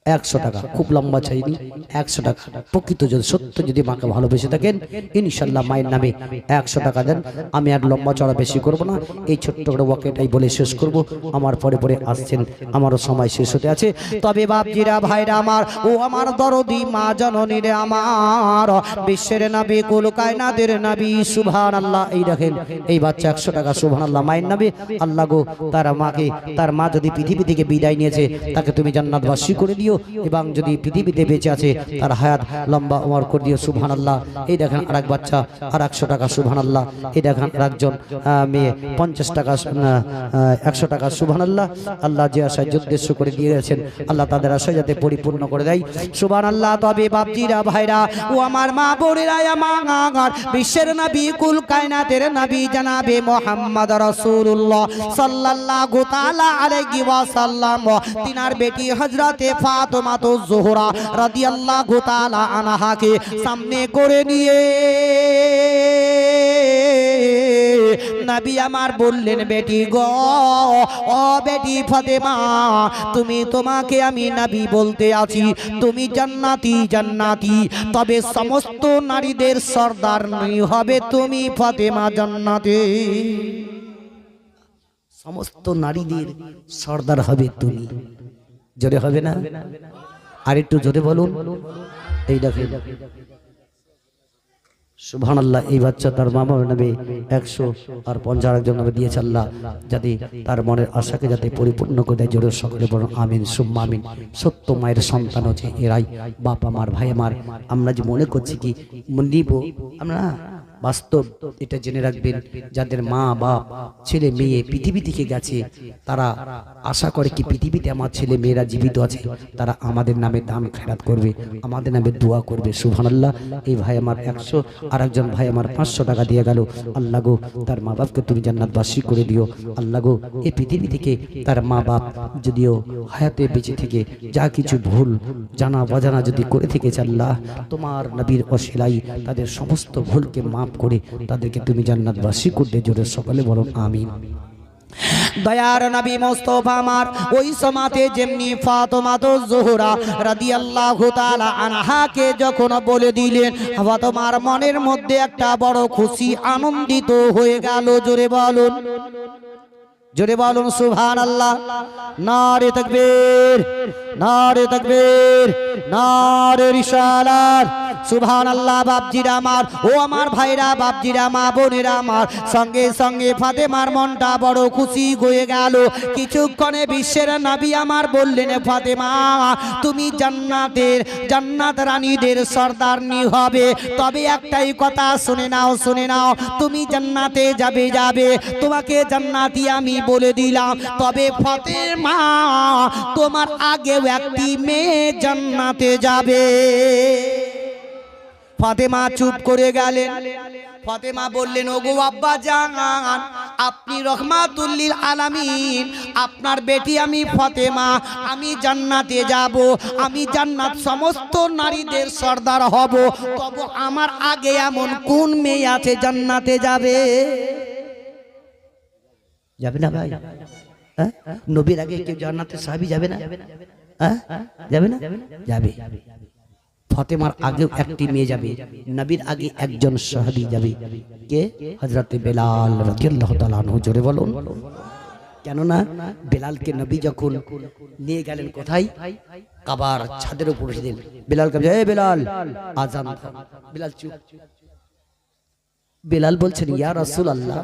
100 টাকা, খুব লম্বা চাইনি, 100 টাকা। প্রকৃত যদি সত্য যদি মাকে ভালোবেসে থাকেন ইনশাল্লাহ মায়ের নামে 100 টাকা দেন। আমি আর লম্বা চড়া বেশি করব না, এই ছোট্ট করে ওয়াকেটাই বলে শেষ করব। আমার পরে পরে আসছেন, আমারও সময় শেষ হতে আছে। তবে বাপজিরা ভাইরা আমার, ও আমার দরদি মা জননী রে আমার, বিশ্বের নবী কুল কায়নাতের নবী সুবহানাল্লাহ। এই দেখেন এই বাচ্চা 100 টাকা সুবহানাল্লাহ মায়ের নামে। আল্লাহ গো তার মাকে, তার মা যদি পৃথিবী থেকে বিদায় নিয়েছে তাকে তুমি জান্নাতবাসী করে দিও, এবং যদি পৃথিবীতে বেঁচে আছে তার হায়াত লম্বা উমর করে দিও সুবহানাল্লাহ। এই দেখেন আরেক বাচ্চা আর 100 টাকা সুবহানাল্লাহ। এই দেখেন আরেকজন মেয়ে 50 টাকা 100 টাকা সুবহানাল্লাহ। আল্লাহ যে আশায় উদ্দেশ্য করে দিয়েছেন আল্লাহ তাদের আশা যাতে পরিপূর্ণ করে দেয় সুবহানাল্লাহ। তবে বাপজিরা ভাইরা ও আমার মা বোনেরা আমার, বিশ্বের নবী কুল কায়নাতের নবী জনাবে মুহাম্মদ রাসূলুল্লাহ সাল্লাল্লাহু তাআলা আলাইহি ওয়াসাল্লাম, তিনার বেটি হযরতে ফাতেমা জোহরা রাদিয়াল্লাহু তাআলা আনহাকে সামনে করে নিয়ে নবী আমার বললেন, বেটি গো, ও বেটি ফাতেমা, তোমাকে আমি নবী বলতে আছি, তুমি জান্নাতি জান্নাতি, তবে সমস্ত নারীদের সর্দার হবে তুমি ফাতেমা জান্নাতে। সমস্ত নারীদের সর্দার হবে তুমি। জোরে হবে না? আর একটু জোরে বলুন। এই দেখেন সুবহানাল্লাহ। এই বাচ্চা তার মামার নামে 150 জন নামে দিয়েছে আল্লাহ, যাতে তার মনের আশাকে যাতে পরিপূর্ণ করে দেয়। জোরে সকলে বলুন আমিন সুম্মা আমিন। সত্য মায়ের সন্তান হচ্ছে এরাই। বাপ আমার, ভাই আমার, আমরা যে মনে করছি কি নিব আমরা, বাস্তব এটা জেনে রাখবেন, যাদের মা বাপ ছেলে মেয়ে পৃথিবী থেকে গেছে তারা আশা করে কি পৃথিবীতে আমার ছেলে মেয়েরা জীবিত আছে, তারা আমাদের নামে দান খেরাত করবে, আমাদের নামে দোয়া করবে সুবহানাল্লাহ। এই ভাই আমার 100, আর একজন ভাই আমার 500 টাকা দিয়ে গেল। আল্লাহ গো তার মা বাপকে তুমি জান্নাতবাসী করে দিও। আল্লাহ গো এই পৃথিবী থেকে তার মা বাপ যদিও হায়াতে বেঁচে থেকে যা কিছু ভুল জানা অজানা যদি করে থেকেছে আল্লাহ, তোমার নবীর ওসিলাই তাদের সমস্ত ভুলকে মাফ করে তাদেরকে তুমি জান্নাতবাসী করতে। জোরে সকলে বলুন আমিন। দয়ার নবী মুস্তাফা আমার ওই সমাতে যেমনি ফাতেমা জোহরা রাদিয়াল্লাহু তাআলা আনহাকে যখন বলে দিলেন, ফাতেমার মনের মধ্যে একটা বড় খুশি আনন্দিত হয়ে গেল। জোরে বলুন, জোরে বলুন সুবহানাল্লাহ। নারে তাকবীর, নারে তাকবীর, নারে রিসালাত। সুবহানাল্লাহ। বাপজিরা আমার, ও আমার ভাইরা, বাপজিরা, মা বোনেরা আমার, সঙ্গে সঙ্গে ফাতেমার মনটা বড় খুশি হয়ে গেল। কিছুক্ষণে বিশ্বের নবী আমার বললেন, ফাতেমা তুমি জান্নাত রানীদের সর্দারনি হবে, তবে একটাই কথা শুনে নাও, শুনে নাও, তুমি জান্নাতে যাবে, তোমাকে জান্নাতি আমি বলে দিলাম, তবে ফাতেমা তোমার আগেও একটি মেয়ে জান্নাতে যাবে। ফাতেমা চুপ করে গেলেন। ফাতেমা বললেন, ওগো আব্বা জান, আপনি রহমাতুল লিল আলামিন, আপনার বেটি আমি ফাতেমা, আমি জান্নাতে যাব, আমি জান্নাত সমস্ত নারীদের সর্দার হব, তবে আমার আগে এমন কোন মেয়ে আছে জান্নাতে যাবে? যাবে না ভাই? নবীর আগে কেউ জান্নাতের সাহাবী যাবে না? যাবে না? যাবে। ফাতেমার আগেও একটি মেয়ে যাবে, নবীর আগে একজন সাহাবী যাবে। কে? হযরত বেলাল রাদিয়াল্লাহু তাআলা আনহু। জোরে বলুন। কেননা বেলালকে নবী যখন নিয়ে গেলেন কোথায়? কাবার ছাদের উপর উঠে দিলেন। বেলালকে, এ বেলাল আযান দাও। বেলাল চুপ। বেলাল বলছেন, ইয়া রাসূলুল্লাহ,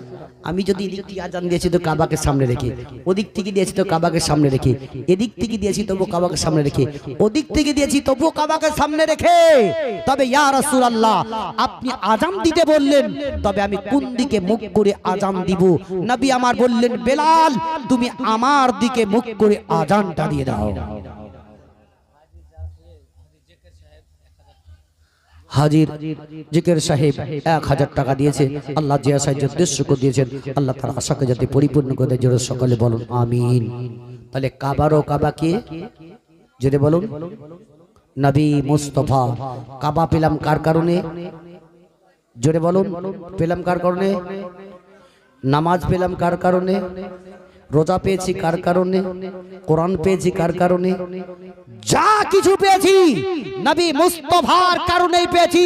আমি যদি এদিক থেকে আযান দিয়েছি তো কাবাকে সামনে রেখে, ওদিক থেকে দিয়েছি তো কাবাকে সামনে রেখে, এদিক থেকে দিয়েছি তবু কাবাকে সামনে রেখে, ওদিক থেকে দিয়েছি তবু কাবাকে সামনে রেখে, তবে ইয়া রাসূলুল্লাহ আপনি আযান দিতে বললেন, তবে আমি কোন দিকে মুখ করে আযান দিব? নবী আমার বললেন, বেলাল তুমি আমার দিকে মুখ করে আযানটা দিয়ে দাও। হাজির জিকির সাহেব 1000 টাকা দিয়েছে। আল্লাহ যে আশায় উদ্দেশ্যকে দিয়েছেন, আল্লাহ তার আশাকে যাতে পরিপূর্ণ করে জোরে সকলে বলুন আমিন। তাহলে কাবারও কাবাকে জোরে বলুন, নবী মুস্তাফা। কাবা পেলাম কার কারণে? জোরে বলুন, পেলাম কার কারণে? নামাজ পেলাম কার কারণে? রোজা পেয়েছি কার কারণে? কোরআন পেয়েছি কার কারণে? যা কিছু পেয়েছি নবী মুস্তাফার কারণেই পেয়েছি।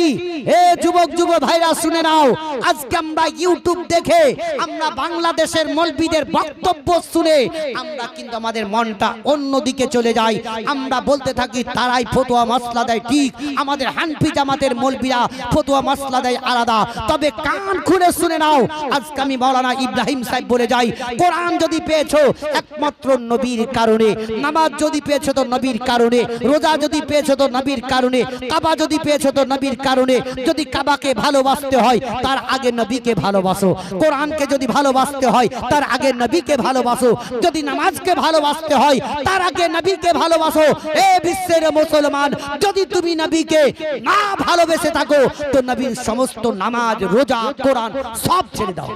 এ যুবক ভাইরা শুনে নাও, আজকে আমরা ইউটিউব দেখে, আমরা বাংলাদেশের মৌলবীদের বক্তব্য শুনে আমরা কিন্তু আমাদের মনটা অন্যদিকে চলে যায়। আমরা বলতে থাকি তারাই ফতোয়া মাসলা দেয় ঠিক, আমাদের হানফি জামাতের মৌলবীরা ফতোয়া মাসলা দেয় আলাদা। তবে কান খুলে শুনে নাও, আজকে আমি মাওলানা ইব্রাহিম সাহেব বলে যাই, কোরআন যদি পেয়েছো একমাত্র নবীর কারণে, নামাজ যদি পেয়েছো তো নবীর কারণে, রোজা যদি পেয়েছো তো নবীর কারণে, কাবা যদি পেয়েছো তো নবীর কারণে। যদি কাবাকে ভালোবাসতে হয় তার আগে নবীকে ভালোবাসো, কোরআনকে যদি ভালোবাসতে হয় তার আগে নবীকে ভালোবাসো, যদি নামাজকে ভালোবাসতে হয় তার আগে নবীকে ভালোবাসো। এ বিশ্বের মুসলমান, যদি তুমি নবীকে না ভালোবেসে থাকো তো নবীর সমস্ত নামাজ, রোজা, কোরআন সব ছেড়ে দাও।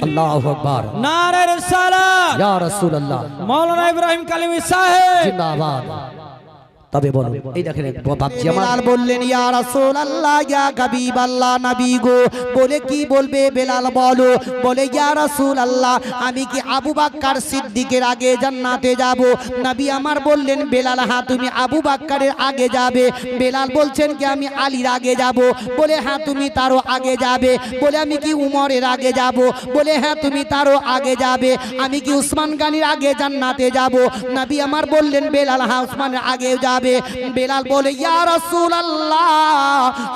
আল্লাহু আকবার, নারে রিসালাত, ইয়া রাসূলুল্লাহ, মাওলানা ইব্রাহিম কালিমি সাহেব জিন্দাবাদ। তবে বলুন, এই দেখেন বাপজি আমার বললেন, ইয়া রাসূলুল্লাহ, ইয়া হাবিবাল্লাহ, নবী গো। বলে কি বলবে বেলাল? বলো। বলে, ইয়া রাসূলুল্লাহ আমি কি আবু বকর সিদ্দিকের আগে জান্নাতে যাব? নবী আমার বললেন, বেলাল হ্যাঁ তুমি আবু বকরের আগে যাবে। বেলাল বলছেন কি আমি আলীর আগে যাব? বলে হ্যাঁ তুমি তারও আগে যাবে। বলে আমি কি উমরের আগে যাব? বলে হ্যাঁ তুমি তারও আগে যাবে। আমি কি উসমান গনির আগে জান্নাতে যাব? নবী আমার বললেন, বেলাল হ্যাঁ উসমানের আগেও যাবে। বেলাল বলে, ইয়া রাসূলুল্লাহ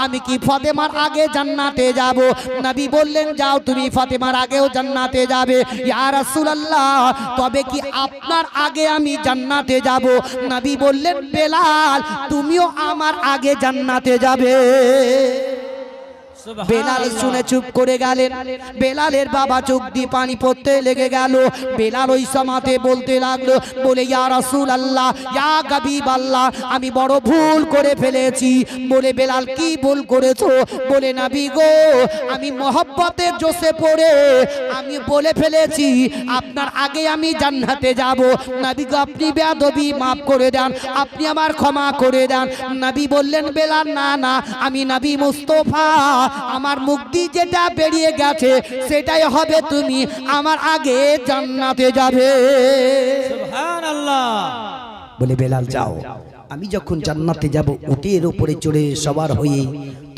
আমি কি ফাতেমার আগে জান্নাতে যাব? নবী বললেন, যাও তুমি ফাতেমার আগেও জান্নাতে যাবে। ইয়া রাসূলুল্লাহ তবে কি আপনার আগে আমি জান্নাতে যাব? নবী বললেন, বেলাল তুমিও আমার আগে জান্নাতে যাবে। বেলাল শুনে চুপ করে গেলেন। বেলালের বাবা চোখ দিয়ে পানি পড়তে লেগে গেল। বেলাল ওই সমাতে বলতে লাগলো, বলে, ইয়া রাসূলুল্লাহ, ইয়া হাবিবাল্লাহ আমি বড় ভুল করে ফেলেছি। বলে, বেলাল কি ভুল করেছো? বলে, নবী গো আমি মহব্বতের জোশে পড়ে আমি বলে ফেলেছি আপনার আগে আমি জান্নাতে যাব। নবী গো আপনি বেয়াদবি মাফ করে দেন, আপনি আমার ক্ষমা করে দেন। নবী বললেন, বেলাল না না, আমি নবী মুস্তাফা আমার মুখ দিয়ে যেটা বেরিয়ে গেছে সেটাই হবে তুমি আমার আগে জান্নাতে যাবে। সুবহানাল্লাহ। বলে বেলাল যাও, আমি যখন জান্নাতে যাব উটের উপরে চড়ে সবার হয়ে,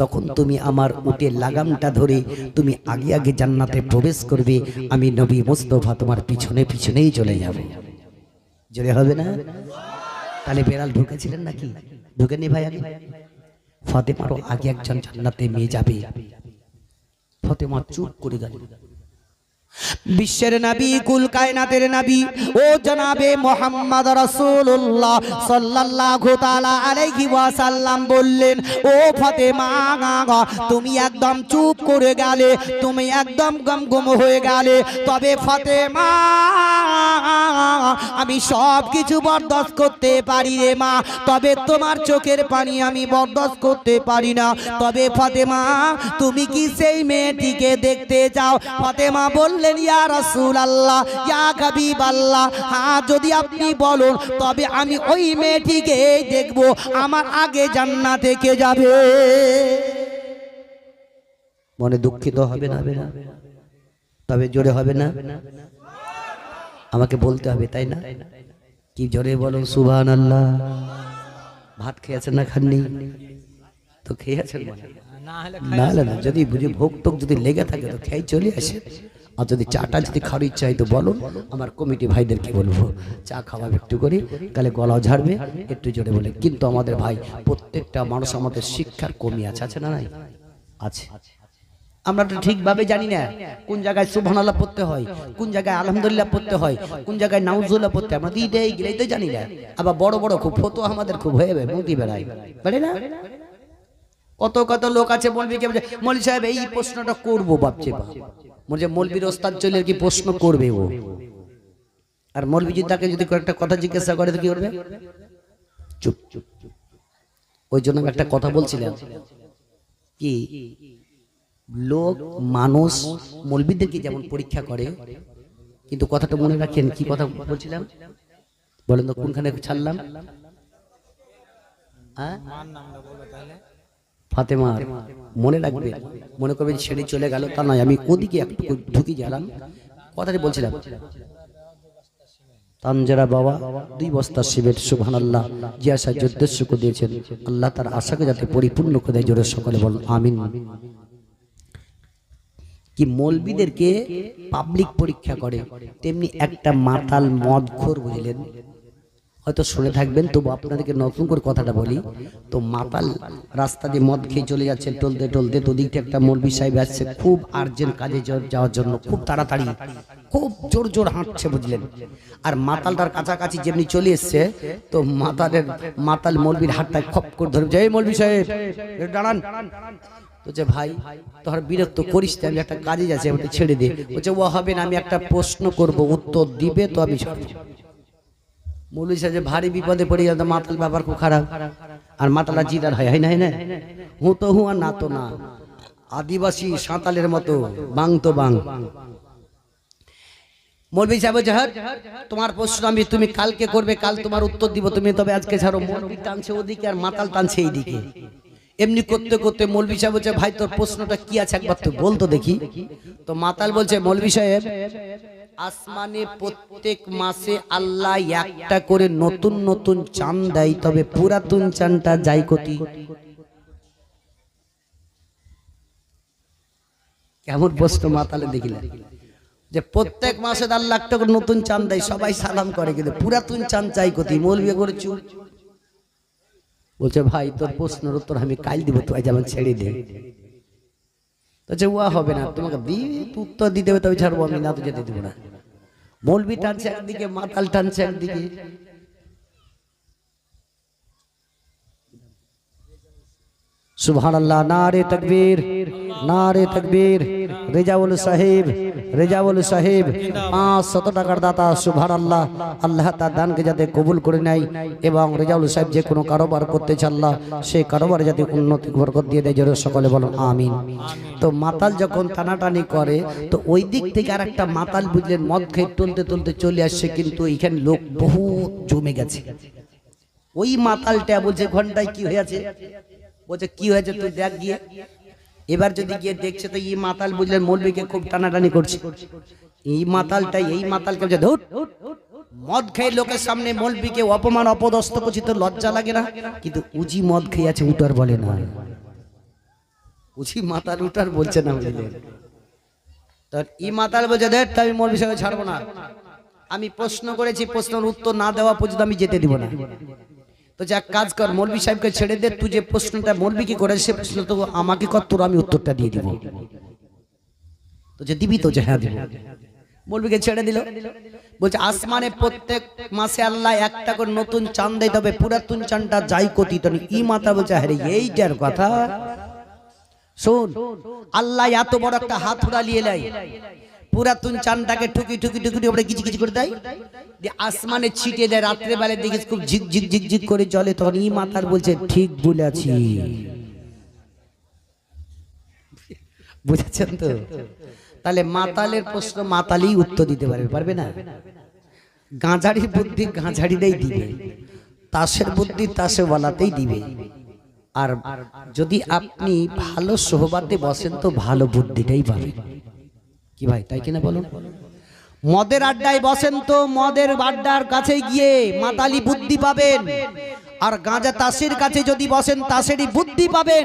তখন তুমি আমার উটের লাগামটা ধরে তুমি আগে আগে জান্নাতে প্রবেশ করবে, আমি নবী মুস্তাফা তোমার পিছনে পিছনেই চলে যাব। জোরে হবে না? তাহলে বেলাল ঢুকেছিলেন নাকি? ঢুকেনি ভাই? আগে ফাতেমারও আগে একজন জান্নাতে মেয়ে যাবে। ফাতেমা চুপ করে গেল। বিশ্বের নবী, কুল কায়নাতের নবী ও জনাবে মুহাম্মদ রাসূলুল্লাহ সাল্লাল্লাহু তাআলা আলাইহি ওয়াসাল্লাম বললেন, ও ফাতেমা তুমি একদম চুপ করে গেলে, তুমি একদম গমগম হয়ে গেলে। তবে ফাতেমা আমি সব কিছু বরদাস্ত করতে পারি রে মা, তবে তোমার চোখের পানি আমি বরদাস্ত করতে পারি না। তবে ফাতেমা তুমি কি সেই মেয়েটিকে দেখতে চাও? ফাতেমা বললেন, ইয়া রাসূলুল্লাহ, ইয়া হাবিবাল্লাহ, হ্যাঁ যদি আপনি বলুন তবে আমি ওই মেয়েটিকে দেখব, আমার আগে জান্নাতে কে যাবে। মনে দুঃখিত হবে না? তবে জোরে হবে না? আমাকে বলতে হবে, তাই না? কি জোরে বলুন সুবহানাল্লাহ। ভাত খেয়েছেন না? খাননি তো? খেয়েছেন না? যদি বুঝে ভোগ টোক যদি লেগে থাকে তো খেয়ে চলে আসে। আর যদি চাটা যদি খাওয়ার ইচ্ছা হয় তো বলুন, আমার কমিটি ভাইদেরকে বলবো চা খাওয়াবে একটু করে, তাহলে গলাও ঝাড়বে। একটু জোরে বলে। কিন্তু আমাদের ভাই প্রত্যেকটা মানুষ আমাদের শিক্ষার কমি আছে, আছে না? নাই আছে। আমরা তো ঠিকভাবে জানি না কোন জায়গায় সুবহানাল্লাহ পড়তে হয়, কোন জায়গায় আলহামদুলিল্লাহ পড়তে হয়, কোন জায়গায় নাউজুবিল্লাহ পড়তে হয়। আমরা তো এইটাই গেলেই তো জানি না। আবার বড় বড় খুব ফতো আমাদের খুব হয়ে যাবে, মুখি বেড়ায়, পারে না? কত কত লোক আছে বলবি কি মৌলভী সাহেব এই প্রশ্নটা করবো, ভাবছে বলছে মৌলবীর ওস্তাদ চলে কি প্রশ্ন করবে ও। আর মৌলবী যদি তাকে যদি কয়েকটা কথা জিজ্ঞাসা করে তো কি করবে? চুপ চুপ চুপ। ওই জন্য আমি একটা কথা বলছিলাম কি, লোক মানুষ মৌলবীদেরকে যেমন পরীক্ষা করে, কিন্তু কথাটা মনে রাখেন। কি কথা বলছিলাম বলেন তো? কোনখানে ছাড়লাম? ফাতেমা মনে রাখবে, মনে করবেন ছেড়ে চলে গেল তা নয়, আমি ওদিকে একটু ঢুকি গেলাম। কথাটি বলছিলাম তানজারা বাবা 2 বস্তা সিমেন্ট সুবহানাল্লাহ যে আশা উদ্দেশ্য করে দিয়েছেন, আল্লাহ তার আশাকে যাতে পরিপূর্ণ করে দেয়। জোরে সকলে বলুন আমিন। কি মৌলবীদেরকে পাবলিক পরীক্ষা করে, তেমনি একটা মাতাল মদখোর, বুঝলেন? হয়তো শুনে থাকবেন, তবু আপনাদেরকে নতুন করে কথাটা বলি। তো মাতাল রাস্তা দিয়ে মদ খেয়ে চলে যাচ্ছে টলতে টলতে, তো দিক থেকে একটা মৌলবী সাহেব আসছে খুব আর্জেন্ট কাজে যাওয়ার জন্য, খুব তাড়াতাড়ি, খুব জোর জোর হাঁটছে, বুঝলেন? আর মাতালটার কাছাকাছি যেমনি চলে এসছে, তো মাতাল মৌলবীর হাতটায় খপ করে ধরে, এই মৌলবী সাহেব দাঁড়ান। বলছে ভাই তোর বিরক্ত করিস না, আমি একটা কাজে যাচ্ছি, আমাকে ছেড়ে দে। বলছে ও হবে না, আমি একটা প্রশ্ন করব, উত্তর দিবে তো আমি ছাড়ব। মৌলবী সাহেব ভারী বিপদে পড়ে গেল, মাতাল ব্যাপার খুব খারাপ। আর মাতালা জিদার হয় না? হু তো হু আর না তো না, আদিবাসী সাঁতালের মতো বাং তো বাং। মৌলবী সাহেব বলছে হ্যাঁ তোমার প্রশ্ন আমি তুমি কালকে করবে, কাল তোমার উত্তর দিব, তুমি তবে আজকে ছাড়ো। মৌলবী টানছে ওদিকে আর মাতাল টানছে এইদিকে। এমনি করতে করতে মৌলবী সাহেব বলছে ভাই তোর প্রশ্নটা কি আছে একবার তো বলতো দেখি। তো মাতাল বলছে মৌলবী সাহেব, আসমানে প্রত্যেক মাসে আল্লাহ একটা করে নতুন নতুন চাঁদ দেয়, তবে পুরাতন চাঁদটা যায় কোটি। কেমন প্রশ্ন মাতালে দেখিলেন? যে প্রত্যেক মাসে আল্লাহ একটা করে নতুন চাঁদ দেয়, সবাই সালাম করে, কিন্তু পুরাতন চাঁদ চাই কোটি। মৌলবী করে চুপ। বলছে ভাই তোর প্রশ্নের উত্তর আমি কাল দিব, তুই যেমন ছেড়ে দে। বলছে ওয়া হবে না, তোমাকে উত্তর দিতে হবে তবে ছাড়বো, আমি না তো যেতে দেবো না। মৌলবী টানছে একদিকে, মাতাল টানছে একদিকে। সুবহানাল্লাহ, নারে তাকবীর, নারে তাকবীর। রেজাউল সাহেব 500 টাকার দাতা। সুবহানাল্লাহ, আল্লাহ তার দানকে যাতে কবুল করে নেয়, এবং রেজাউল সাহেব যে কোনো কারোবার করতে চাল্লাহ সেই কারোবার যাতে উন্নতি বরকত দিয়ে দেয়। জোরে সকলে বলুন আমিন। তো মাতাল যখন টানাটানি করে, তো ওই দিক থেকে আর একটা মাতাল, বুঝলেন, মদ খেয়ে টলতে টলতে চলে আসছে, কিন্তু এখানে লোক বহুত জমে গেছে। ওই মাতালটা বলছে ঘন্টায় কি হয়েছে? বলছে কি হয়েছে তুই দেখ গিয়ে। এবার যদি গিয়ে দেখছে তো এই মাতাল বুঝলেন মৌলবীকে খুব টানাটানি করছে, এই মাতালটাই এই মাতালকে বলছে ধুর, মদ খেয়ে লোকের সামনে মৌলবীকে অপমান অপদস্থ করছি তো লজ্জা লাগে না? কিন্তু উজি মদ খেয়ে আছে, উটার বলে না, উজি মাতাল উটার বলছে না বুঝলেন। তো এই মাতাল বলছে দেখ আমি মৌলবী সাহেব ছাড়বো না, আমি প্রশ্ন করেছি, প্রশ্নের উত্তর না দেওয়া পর্যন্ত আমি যেতে দিব না। তো যা কাজ কর, মৌলবী সাহেবকে ছেড়ে দে, তুই যে প্রশ্নটা মৌলবী কি করে সে প্রশ্ন তো আমাকে কর, তোর আমি উত্তরটা দিয়ে দিব। তো যে দিবি তো, যে হ্যাঁ দিব। মৌলবীকে ছেড়ে দিল, বলছে আসমানে প্রত্যেক মাসে আল্লাহ একটা করে নতুন চাঁদ দেয়, তবে পুরাতন চাঁদটা যাই কতি তো ই মাথা বলছে হ্যাঁ এইটার কথা শোন, আল্লাহ এত বড় একটা হাত উড়ালিয়ে নেয়, পুরাতন চাঁদটাকে ঠুকি ঠুকি ঠুকি ওপরে কিছু কিছু করে দেয়, দিয়ে আসমানে ছিটিয়ে দেয়, রাত্রে বেলায় দেখিস খুব ঝিক ঝিক ঝিক ঝিক করে জ্বলে, তখন ই মাথার বলছে ঠিক বলেছি। বুঝেছেন তো? তাহলে মাতালের প্রশ্ন মাতালই উত্তর দিতে পারবে, পারবে না? গাঁজাড়ির বুদ্ধি গাঁজাড়িটাই দিবে, তাসের বুদ্ধি তাসে বলাতেই দিবে। আর যদি আপনি ভালো সোহবাতে বসেন তো ভালো বুদ্ধিটাই পাবেন। কি ভাই, তাই কিনা বলুন? মদের আড্ডায় বসেন তো মদের আড্ডার কাছে গিয়ে মাতালি বুদ্ধি পাবেন, আর গাঁজা তাসের কাছে যদি বসেন তাসেরই বুদ্ধি পাবেন,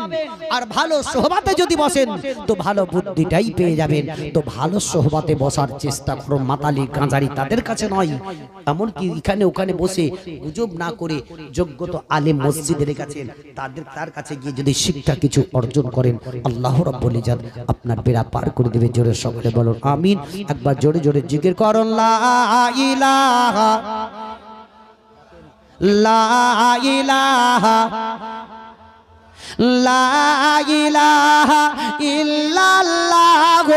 আর ভালো সোহবাতে যদি বসেন তো ভালো বুদ্ধিটাই পেয়ে যাবেন। তো ভালো সোহবাতে বসার চেষ্টা করুন, মাতালি গাঁজারি তাদের কাছে নয়, এমনকি এখানে ওখানে বসে গুজব না করে যোগ্যত আলেম মসজিদের কাছে তার কাছে গিয়ে যদি শিক্ষা কিছু অর্জন করেন, আল্লাহ রাব্বুল ইজ্জত আপনার বেড়া পার করে দেবে। জোরে সকলে বলুন আমিন। একবার জোরে জোরে জিকির করুন লা ইলাহা লা ইলাহা লা ইলাহা ইল্লাল্লাহ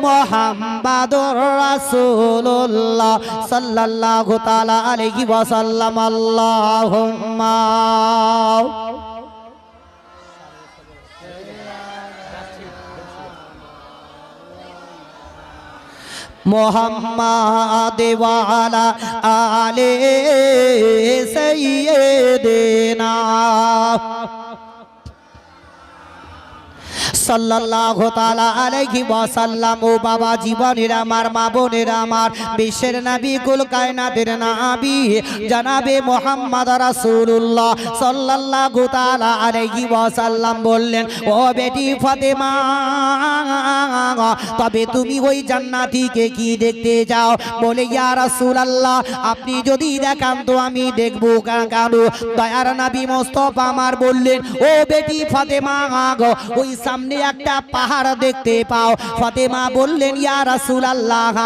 মুহাম্মাদুর রাসূলুল্লাহ সাল্লাল্লাহু তাআলা আলাইহি ওয়াসাল্লাম। আল্লাহুম্মা মুহাম্মাদ ওয়া আলা আলি সাইয়্যিদিনা সাল্লাল্লাহু তাআলা আলাইহি ওয়াসাল্লাম। ও বাবা জীবনের আমার, মা বোনের আমার, বিশ্বের নবী কুল কায়নাতের নবী জনাবে মুহাম্মদ রাসূলুল্লাহ সাল্লাল্লাহু তাআলা আলাইহি ওয়াসাল্লাম বললেন, ও বেটি ফাতেমা, তবে তুমি ওই জান্নাতীকে কি দেখতে যাও? বলে ইয়া রাসূলুল্লাহ আপনি যদি দেখান তো আমি দেখব। কেন? দয়ার নবী মুস্তাফা আমার বললেন, ও বেটি ফাতেমা, ওই সামনে একটা পাহাড় দেখতে পাও? ফাতেমা বললেন, ইয়া রাসূলুল্লাহ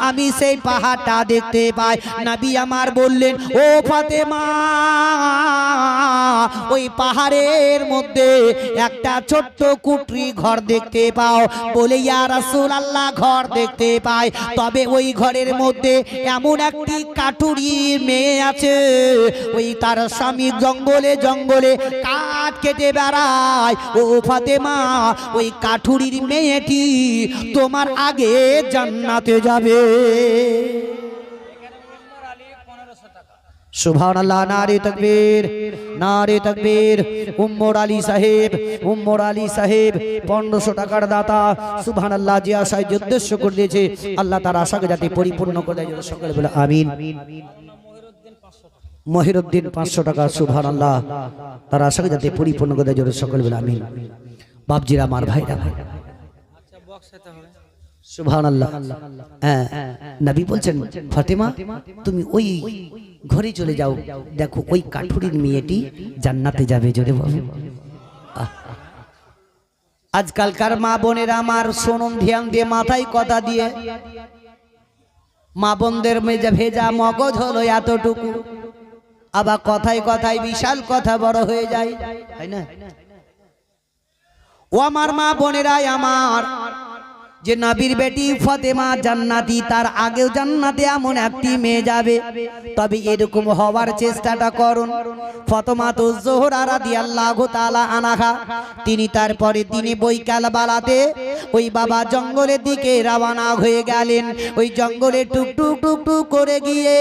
আমি সেই পাহাড়টা দেখতে পাই। নবী আমার বললেন, ও ফাতেমা, ওই পাহাড়ের মধ্যে একটা ছোট্ট কুটরি ঘর দেখতে পাও? বলে ইয়া রাসূলুল্লাহ ঘর দেখতে পাই, তবে ওই ঘরের মধ্যে এমন একটি কাঠুরি মেয়ে আছে, ওই তার স্বামী জঙ্গলে জঙ্গলে কাঠ কেটে বেড়ায়। ও ফাতেমা, ওই কাঠুরির মেয়েটি তোমার আগে জান্নাতে যাবে। সুবহানাল্লাহ, নারে তাকবীর, নারে তাকবীর। উম্মর আলী সাহেব, উম্মর আলী সাহেব 1500 টাকার দাতা। সুবহানাল্লাহ, যে আশায় উদ্দেশ্য করে দিয়েছে আল্লাহ তার আশাকে যাতে পরিপূর্ণ করে দেয়, সকলে বলে আমিন। মহিরুদ্দিন 500 টাকা। সুবহানাল্লাহ, তার আশাকে যাতে পরিপূর্ণ করে দেয়, সকলে বলে আমিন। বাপজিরা আমার ভাইরা, সুবহানাল্লাহ। হ্যাঁ, নবী বলছেন ফাতেমা তুমি ওই ঘরে চলে যাও, দেখো ওই কাঠুরির মেয়েটি জান্নাতে যাবে। জোরে বলো। আজকালকার মা বোনেরা আমার শুনুন ধ্যান দিয়ে, মাথায় কথা দিয়ে, মা বোনদের মেজা ভেজা মগজ হলো এতটুকু, আবার কথায় কথায় বিশাল কথা বড় হয়ে যায়, তাই না? ও আমার মা বোনেরাই আমার, যে নবীর বেটি ফাতেমা জান্নাতি, তার আগেও জান্নাতে এমন একটি মেয়ে যাবে, তবে এরকম হওয়ার চেষ্টাটা করুন। ফাতেমা তো জোহরা রাদিয়াল্লাহু তাআলা আনহা, তিনি তারপরে তিনি বৈকাল বেলাতে ওই বাবা জঙ্গলের দিকে রওনা হয়ে গেলেন। ওই জঙ্গলে টুকটুক টুকটুক করে গিয়ে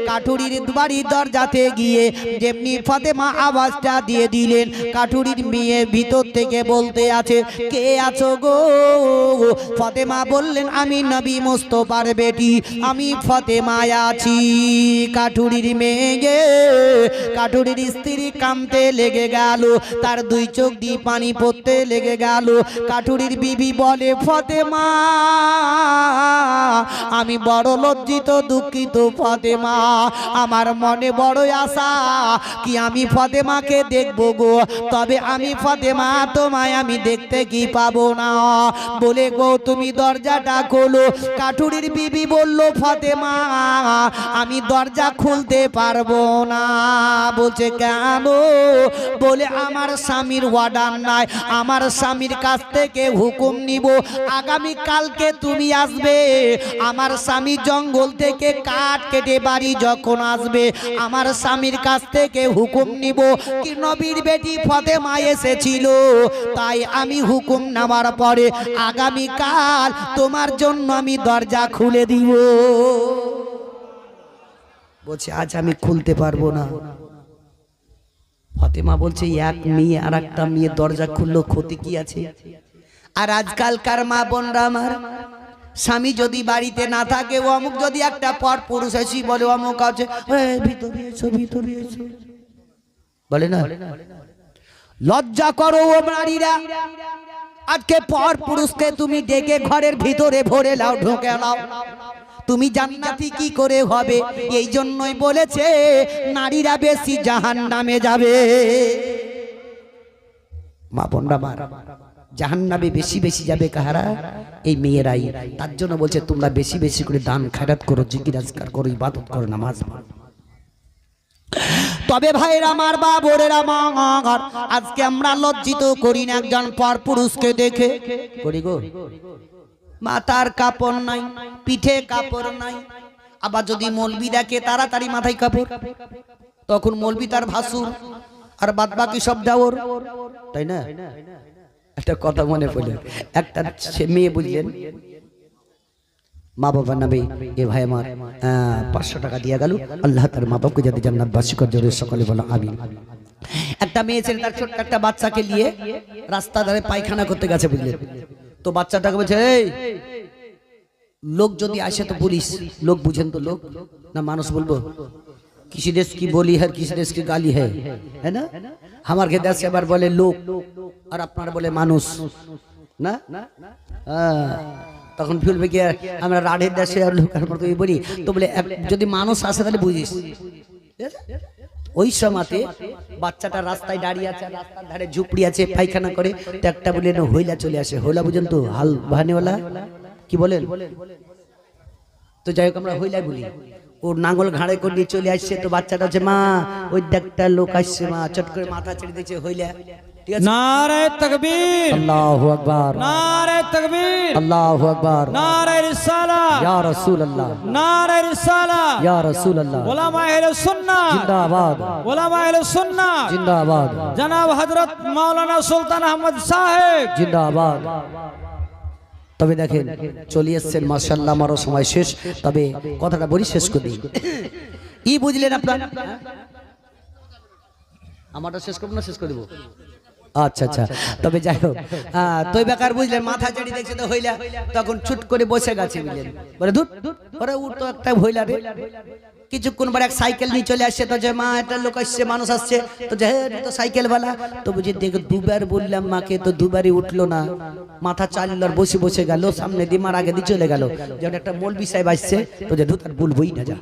কাঠুরির বাড়ির দরজাতে গিয়ে যেমনি ফাতেমা আওয়াজটা দিয়ে দিলেন, কাঠুরির মেয়ে ভিতর থেকে বলতে আছে, কে আছো গো? ফাতেমা বললেন, আমি নবী মুস্তাফার বেটি, আমি ফাতেমা আছি। কাঠুরির মেয়ে, কাঠুরির স্ত্রী কামতে লেগে গেল, তার দুই চোখ দিয়ে পানি পড়তে লেগে গেল। কাঠুরির বিবি বলে, ফাতেমা আমি বড় লজ্জিত দুঃখিত ফাতেমা, আমার মনে বড় আশা কি আমি ফাতেমাকে দেখব গো, তবে আমি ফাতেমা তোমায় আমি দেখতে কি পাবো না, বলে গো তুমি দরজাটা খোলো। কাঠুরির বিবি বলল, ফাতেমা আমি দরজা খুলতে পারবো না। বলছে কেন? বলে আমার স্বামীর অর্ডার নাই, আমার স্বামীর কাছ থেকে হুকুম নিব, আগামী কালকে তুমি আসবে, আমার স্বামী জঙ্গল থেকে কাঠ কেটে বাড়ি যখন আসবে, আমার স্বামীর কাছ থেকে হুকুম নিব কি নবীর বেটি ফাতেমা এসেছিল, তাই আমি হুকুম নেওয়ার পরে আগামী কাল তোমার জন্য আমি দরজা খুলে দিব। বলছে আজ আমি খুলতে পারবো না। ফাতেমা বলছে, এক মেয়ে আর একটা মেয়ে দরজা খুললো, ক্ষতি কি আছে? আর আজকালকার মা বোনরা আমার, স্বামী যদি বাড়িতে না থাকে, অমুক যদি একটা পর পুরুষ এসে বলে অমুক আছে, ভিতরে এসো ভিতরে এসো, বলে না? লজ্জা করো ও নারীরা, আজকে পর পুরুষকে তুমি ডেকে ঘরের ভিতরে ভরে লাও, ঢোকে লাও, তুমি জান্নাতি কি করে হবে? এই জন্যই বলেছে নারীরা বেশি জাহান্নামে যাবে। মা বোনরা মার, জাহান্নামে বেশি বেশি যাবে কাহারা? এই মেয়েরাই। তার জন্য বলছে তোমরা বেশি বেশি করে দান খায়রাত করো, জিকির আজকার করো, ইবাদত করো, নামাজ পড়ো। তবে ভাইরা আমার, বাবরেরা আমার, আজকে আমরা লজ্জিত করি না একজন পর পুরুষকে দেখে, করি গো? মাথার কাপড় নাই, পিঠে কাপড় নাই, আবার যদি মৌলবি দেখে তাড়াতাড়ি মাথায় কাপড়, তখন মৌলবি তার ভাসুর, আর বাদ বাকি সব দেওর, তাই না? একটা কথা মনে পড়ল, একটা মেয়ে বুঝলেন, মা বাবা নামে এ ভাই আমার 500 টাকা দিয়ে গেল, আল্লাহ তার মা বাবাকে যাতে জান্নাতবাসী করে, জোরে সকলে বলো আমিন। একটা মেয়ে ছেলে তার ছোট্ট একটা বাচ্চাকে নিয়ে রাস্তা ধারে পায়খানা করতে গেছে বুঝলেন, তো বাচ্চাটাকে বলছে, এই লোক যদি আসে তো পুলিশ, লোক বুঝেন তো, লোক না মানুষ বলবো, किसी देश की बोली है, किसी देश की गाली है ना? हमारे के देश এবার বলে লোক, আর আপনারা বলে মানুষ না? তখন ফিরবে কি আমরা রাঢ়ের দেশে আর লোকের মতো বলি, তো বলে যদি মানুষ আসে তাহলে বুঝিস। ওই সময়তে বাচ্চাটা রাস্তায় দাঁড়িয়ে আছে, রাস্তার ধারে ঝুপড়ি আছে, পায়খানা করে, তো একটা বলে হইলা চলে আসে, হইলা বুঝেন তো, হাল বাহানেওয়ালা কি বলেন, তো যাই হোক আমরা হইলাই বলি। ও নাঙ্গল ঘাড়ে করে নিয়ে চলে আসছে, তো বাচ্চাটা হচ্ছে, মা ওই একটা লোক আসছে, মা চট করে মাথা ছেড়ে দিয়েছে, হইলা। नारे तकबीर, अल्लाहु अकबर, नारे तकबीर, अल्लाहु अकबर, नारे रिसाला, या रसूल अल्लाह, नारे रिसाला, या रसूल अल्लाह, उलमा अहले सुन्नत जिंदाबाद, उलमा अहले सुन्नत जिंदाबाद, जनाब हजरत मौलाना सुल्तान अहमद साहेब जिंदाबाद। তবে দেখেন চলে এসেছেন, মাশাআল্লাহ, আমারও সময় শেষ, তবে কথাটা বলি শেষ করে দিই। ই বুঝলেন আপনার, আমারটা শেষ করব না শেষ করে দেব? আচ্ছা আচ্ছা, তবে যাই হোক, তুই বেকার বুঝলেন, মাথা চেড়ি দেখছে তো হইলা, তখন ছুট করে বসে গেছে বুঝলেন, বলে ধুর ওরে উঠ তো একটা হইলা রে। কিছুক্ষণ পর এক সাইকেল নিয়ে চলে আসছে, তো যে মা একটা লোক আসছে, মানুষ আসছে, তো যে তো সাইকেলওয়ালা, তো বুঝে দেখো দুবার বললাম মাকে, তো দুবারই উঠলো না, মাথা চালল আর বসে বসে গেল, সামনে দিয়ে মার আগে দিয়ে চলে গেল। যেমন একটা মৌলবি সাহেব আসছে, তো যে ধুর আর বলবই না, যা।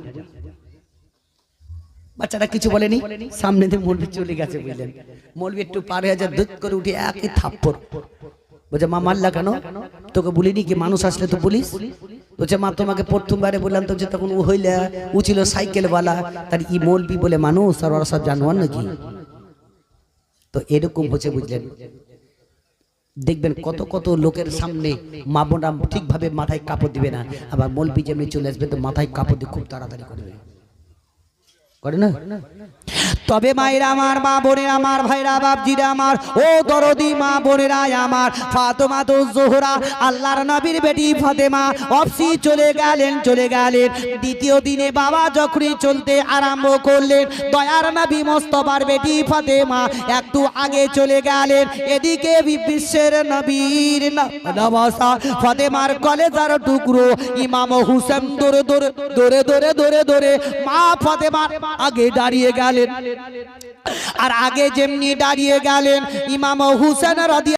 বাচ্চাটা কিছু বলেনি, সামনে দিয়ে মৌলবি চলে গেছে বুঝলেন, মৌলবি একটু পারে হাজার দুধ করে উঠে একই থাপ্পড়। বলছে মা মারলা কেন? তোকে বলিনি কি মানুষ আসলে তো পুলিশ? বলছে মা তোমাকে প্রথমবারে বললাম তো, যে তখন ও হইলা ও ছিল সাইকেলওয়ালা, তার ই মৌলবি বলে মানুষ, আর ওরা সব জানোয়ার নাকি? তো এরকম হচ্ছে বুঝলেন। দেখবেন কত কত লোকের সামনে মা বোনরা ঠিকভাবে মাথায় কাপড় দিবে না, আবার মলবি যেমনি চলে আসবে তো মাথায় কাপড় দিয়ে খুব তাড়াতাড়ি করবে, করে না? তবে মায়েরা আমার, মা বোনেরা আমার, ভাইরা বাপজিরা আমার, ও দরদি মা বোনেরা আমার, ফাতেমা তো জোহরা আল্লাহর নবীর বেটি ফাতেমা অফসি চলে গেলেন। দ্বিতীয় দিনে বাবা যখনই চলতে আরম্ভ করলেন, দয়ার নবী মোস্তফার বেটি ফাতেমা একটু আগে চলে গেলেন। এদিকে বিশ্বের নবীর নবাসা ফাতেমার কলেজার টুকরো ইমাম হুসেন দৌড়ে মা ফাতেমার আগে দাঁড়িয়ে গেলেন। আর আগে যেমনি দাঁড়িয়ে গেলেন ইমাম হুসেন রাদিয়াল্লাহু